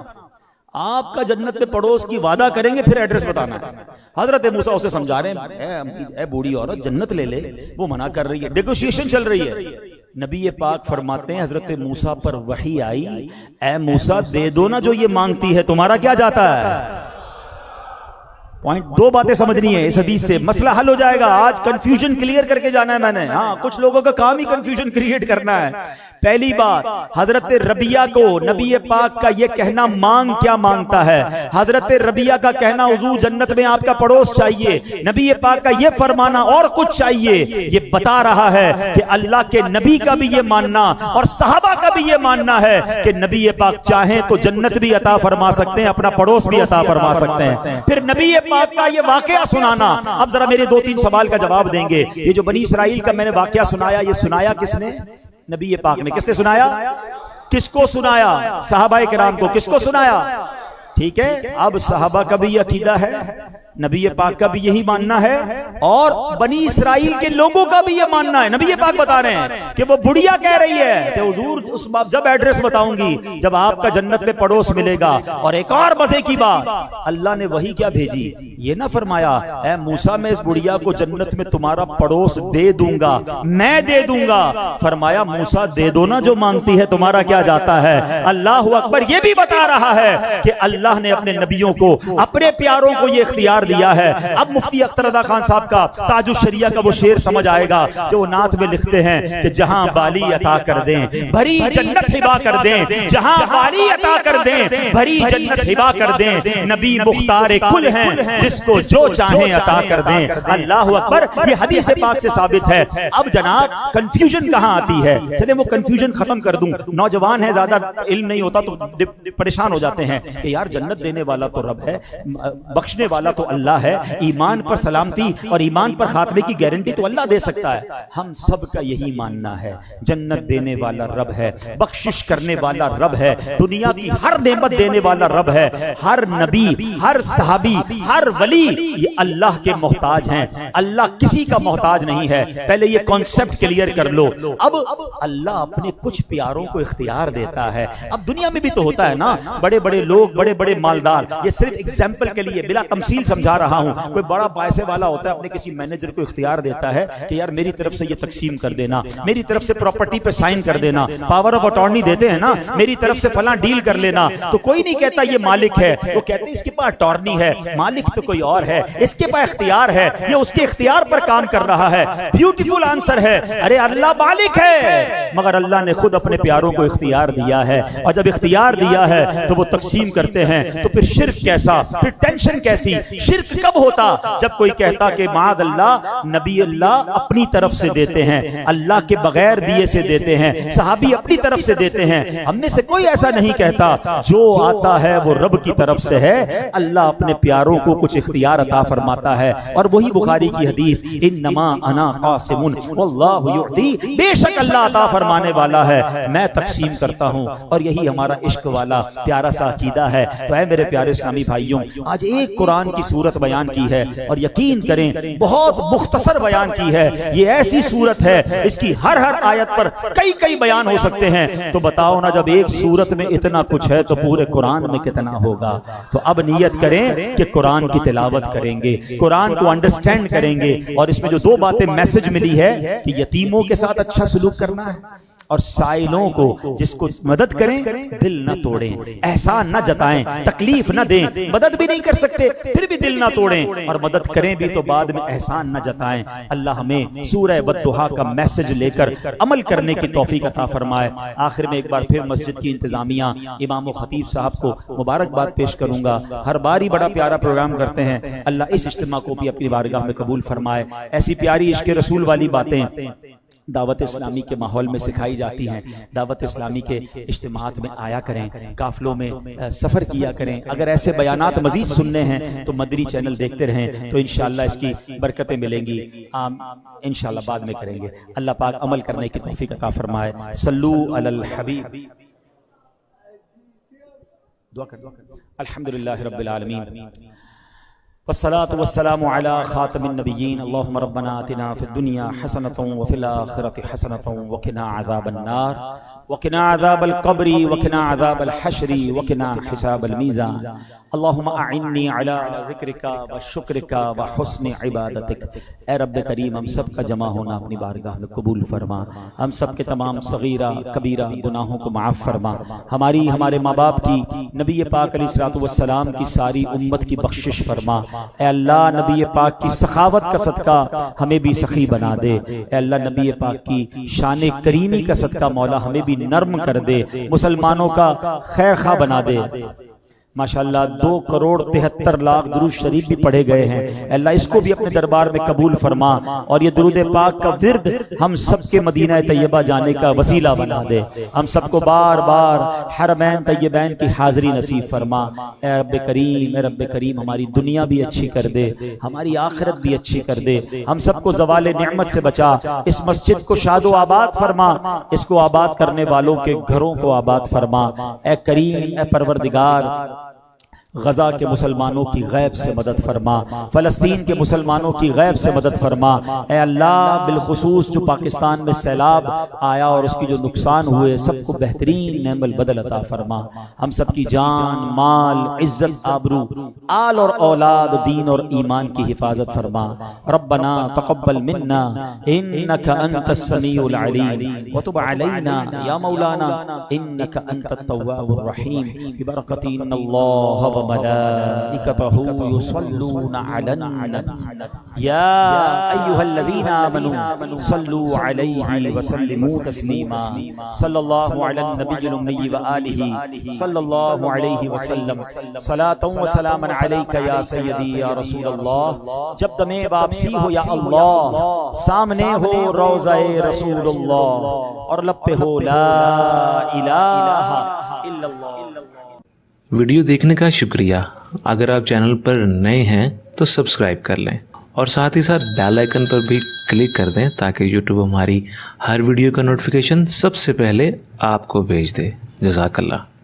آپ کا جنت میں پڑوس کی وعدہ کریں گے پھر ایڈریس بتانا ہے. حضرت موسیٰ اسے سمجھا رہے ہیں اے بوڑھی عورت جنت لے لے. وہ منع کر رہی ہے، نیگوشیشن چل رہی ہے. نبی پاک فرماتے ہیں حضرت موسیٰ پر وحی آئی، اے موسیٰ دے دو نا جو یہ مانگتی ہے، تمہارا کیا جاتا ہے؟ پوائنٹ دو باتیں سمجھنی ہے اس حدیث سے، مسئلہ حل ہو جائے گا. آج کنفیوژن کلیئر کر کے جانا ہے میں نے. ہاں کچھ لوگوں کا کام ہی کنفیوژن کریٹ کرنا ہے. پہلی بات، حضرت ربیہ کو نبی پاک کا یہ کہنا مانگ کیا مانگتا ہے؟ حضرت ربیہ کا کہنا حضور جنت میں آپ کا پڑوس چاہیے، نبی پاک کا یہ فرمانا اور کچھ چاہیے. یہ بتا رہا ہے کہ اللہ کے نبی کا بھی یہ ماننا اور صحابہ کا بھی یہ ماننا ہے کہ نبی پاک چاہیں تو جنت بھی عطا فرما سکتے ہیں، اپنا پڑوس بھی عطا فرما سکتے ہیں. پھر نبی پاک کا یہ واقعہ سنانا. اب ذرا میرے دو تین سوال کا جواب دیں گے. یہ جو بنی اسرائیل کا میں نے واقعہ سنایا، یہ سنایا کس نے؟ نبی پاک نے. کس نے سنایا؟ کس کو سنایا؟ صحابہ کرام کو. کس کو سنایا؟ ٹھیک ہے، اب صحابہ کا بھی یہ عقیدہ ہے، نبی پاک کا بھی یہی ماننا ہے، اور بنی اسرائیل کے لوگوں کا بھی یہ ماننا ہے. نبی پاک بتا رہے ہیں کہ وہ بڑھیا کہہ رہی ہے کہ حضور اس بات جب ایڈریس بتاؤں گی جب آپ کا جنت میں پڑوس ملے گا. اور ایک اور مزے کی بات، اللہ نے وہی کیا بھیجی، یہ نہ فرمایا اے موسیٰ میں اس بڑھیا کو جنت میں تمہارا پڑوس دے دوں گا، میں دے دوں گا. فرمایا موسیٰ دے دو نا جو مانگتی ہے، تمہارا کیا جاتا ہے. اللہ اکبر. یہ بھی بتا رہا ہے کہ اللہ نے اپنے نبیوں کو، اپنے پیاروں کو یہ اختیار دیا ہے. اب مفتی اختر رضا خان صاحب کا تاج الشریعہ کا وہ شعر سمجھ آئے گا جو نعت میں لکھتے ہیں کہ جہاں بالی عطا کر دیں بھری جنت ہبا کر دیں، جہاں بالی عطا کر دیں بھری جنت ہبا کر دیں. نبی مختار کل ہیں جس کو جو چاہیں عطا کر دیں. اللہ اکبر. یہ حدیث پاک سے ثابت ہے. اب جناب کنفیوژن کہاں آتی ہے؟ چلے وہ کنفیوژن ختم کر دوں. نوجوان ہے، زیادہ علم نہیں ہوتا تو پریشان ہو جاتے ہیں کہ یار جنت دینے والا تو رب ہے، بخشنے والا تو اللہ ہے، ایمان پر سلامتی اور ایمان پر خاتمے کی گارنٹی تو اللہ دے سکتا ہے. ہم سب کا یہی ماننا ہے جنت دینے والا رب ہے، بخشش کرنے والا رب ہے، دنیا کی ہر نعمت دینے والا رب ہے. ہر نبی، ہر صحابی، ہر ولی یہ اللہ کے محتاج ہیں، اللہ کسی کا محتاج نہیں ہے. پہلے یہ کانسیپٹ کلیئر کر لو. اب اللہ اپنے کچھ پیاروں کو اختیار دیتا ہے. اب دنیا میں بھی تو ہوتا ہے نا، بڑے بڑے لوگ، بڑے بڑے مالدار. یہ صرف ایگزامپل کے لیے بلا تمثیل سمجھا رہا ہوں. کوئی بڑا پیسے والا ہوتا ہے، اپنے کسی مینیجر کو اختیار دیتا ہے کہ یار میری طرف سے یہ تقسیم کر دینا، میری طرف سے پراپرٹی پہ سائن کر دینا، پاور آف اٹارنی دیتے ہیں نا، میری طرف سے فلاں ڈیل کر لینا. تو کوئی نہیں کہتا یہ مالک ہے، وہ کہتے ہیں اس کے پاس اٹارنی ہے. مالک تو کوئی اور ہے، اس کے پاس اختیار ہے، یہ اس کے اختیار پر کام کر رہا ہے. بیوٹیفل آنسر ہے. ارے اللہ مالک ہے، مگر اللہ نے خود اپنے پیاروں کو اختیار دیا ہے. اور جب اختیار دیا ہے تو وہ تقسیم کرتے ہیں. تو پھر شرک کیسا، پھر ٹینشن کیسی. شرک کب ہوتا؟ جب کوئی کہتا کہ معاذ اللہ نبی اللہ اپنی طرف سے دیتے ہیں، اللہ کے بغیر دیے سے دیتے ہیں، صحابی اپنی طرف سے دیتے ہیں۔ ہم میں سے کوئی ایسا نہیں کہتا، جو آتا ہے وہ رب کی طرف سے ہے۔ اللہ اپنے پیاروں کو کچھ اختیار عطا فرماتا ہے، اور وہی بخاری کی حدیث انما انا قاسم واللہ یعطی، بے شک اللہ عطا فرمانے والا ہے، میں تقسیم کرتا ہوں، اور یہی ہمارا عشق والا پیارا سا عقیدہ ہے۔ تو اے میرے پیارے اسلامی بھائیوں، آج ایک قرآن کی سورت بیان کی ہے، اور یقین کریں بہت مختصر بیان کی ہے۔ یہ ایسی سورت ہے اس کی ہر آیت پر کئی بیان ہو سکتے ہیں۔ تو بتاؤ نا، جب ایک سورت میں اتنا کچھ ہے تو پورے قرآن میں کتنا ہوگا؟ تو اب نیت کریں کہ قرآن کی تلاوت کریں گے، قرآن کو انڈرسٹینڈ کریں گے، اور اس میں جو 2 باتیں میسج ملی ہے کہ یتیموں کے ساتھ اچھا سلوک کرنا ہے، اور سائلوں کو جس کو مدد کریں دل نہ توڑیں، احسان نہ جتائیں، تکلیف نہ دیں، مدد بھی نہیں کر سکتے پھر بھی دل نہ توڑیں، اور مدد کریں بھی تو بعد میں احسان نہ جتائیں۔ اللہ ہمیں سورہ والضحیٰ کا میسج لے کر عمل کرنے کی توفیق عطا فرمائے۔ آخر میں ایک بار پھر مسجد کی انتظامیہ، امام و خطیب صاحب کو مبارکباد پیش کروں گا۔ ہر بار ہی بڑا پیارا پروگرام کرتے ہیں، اللہ اس اجتماع کو بھی اپنی بارگاہ میں قبول فرمائے۔ ایسی پیاری عشق رسول والی باتیں دعوت اسلامی کے ماحول میں سکھائی جاتی ہیں۔ دعوت اسلامی کے اجتماعات میں آیا کریں، قافلوں میں سفر کیا کریں۔ اگر ایسے بیانات مزید سننے ہیں تو مدری چینل دیکھتے رہیں، تو انشاءاللہ اس کی برکتیں ملیں گی۔ انشاءاللہ بعد میں کریں گے۔ اللہ پاک عمل کرنے کی توفیق عطا فرمائے۔ صلو علی الحبیب۔ دعا کر الحمدللہ رب العالمین، والصلاة والسلام على خاتم النبيين، اللهم ربنا آتنا في الدنيا حسنة وفي الآخرة حسنة وقنا عذاب النار وقنا عذاب القبر وقنا عذاب الحشر وقنا حساب الميزان، اللهم أعني على ذكرك وشكرك وحسن عبادتك۔ اے رب کریم، ہم سب کا جمع ہونا اپنی بارگاہ میں قبول فرما، ہم سب کے تمام صغیرہ کبیرہ گناہوں کو معاف فرما، ہماری ہمارے ماں باپ کی، نبی پاک علیہ الصلوۃ والسلام کی ساری امت کی بخشش فرما۔ اے اللہ نبی پاک کی سخاوت کا صدقہ ہمیں بھی سخی بنا دے۔ اے اللہ نبی پاک کی شان کریمی کا صدقہ مولا ہمیں بھی نرم کر دے، مسلمانوں کا خیر خواہ بنا دے۔ ماشاءاللہ 2,73,00,000 درود شریف بھی پڑھے گئے ہیں۔ اللہ اس کو بھی اپنے دربار میں قبول فرما، اور یہ درود پاک کا ورد ہم سب کے مدینہ طیبہ جانے کا وسیلہ بنا دے۔ ہم سب کو بار بار حرمین طیبین کی حاضری نصیب فرما۔ اے رب کریم، اے رب کریم، ہماری دنیا بھی اچھی کر دے، ہماری آخرت بھی اچھی کر دے، ہم سب کو زوال نعمت سے بچا، اس مسجد کو شاد و آباد فرما، اس کو آباد کرنے والوں کے گھروں کو آباد فرما۔ اے کریم، اے پروردگار، غزہ کے مسلمانوں کی غیب سے مدد فرما، فلسطین کے مسلمانوں کی غیب سے مدد فرما۔ اے اللہ بالخصوص جو پاکستان میں سیلاب آیا اور اس کی جو نقصان ہوئے، سب کو بہترین نعم البدل عطا فرما۔ ہم سب کی جان، مال، عزت، آبرو، آل اور اولاد، دین اور ایمان کی حفاظت فرما۔ ربنا تقبل منا انک انت السمیع العلیم وتب علینا یا مولانا انک انت التواب الرحیم، ببرکت ان اللہ وملائكته يصلون على النبي يا أيها الذين آمنوا صلوا عليه وسلموا تسليما، صلى الله على النبي الأمي وآله صلى الله عليه وسلم، صلاة وسلاما عليك يا سيدي يا رسول الله۔ جب دم واپسی ہو یا اللہ، سامنے ہو روضہ رسول اللہ، اور لب پہ ہو لا الہ الا اللہ۔ ویڈیو دیکھنے کا شکریہ۔ اگر آپ چینل پر نئے ہیں تو سبسکرائب کر لیں، اور ساتھ ہی ساتھ بیل آئیکن پر بھی کلک کر دیں تاکہ یوٹیوب ہماری ہر ویڈیو کا نوٹیفیکیشن سب سے پہلے آپ کو بھیج دے۔ جزاک اللہ۔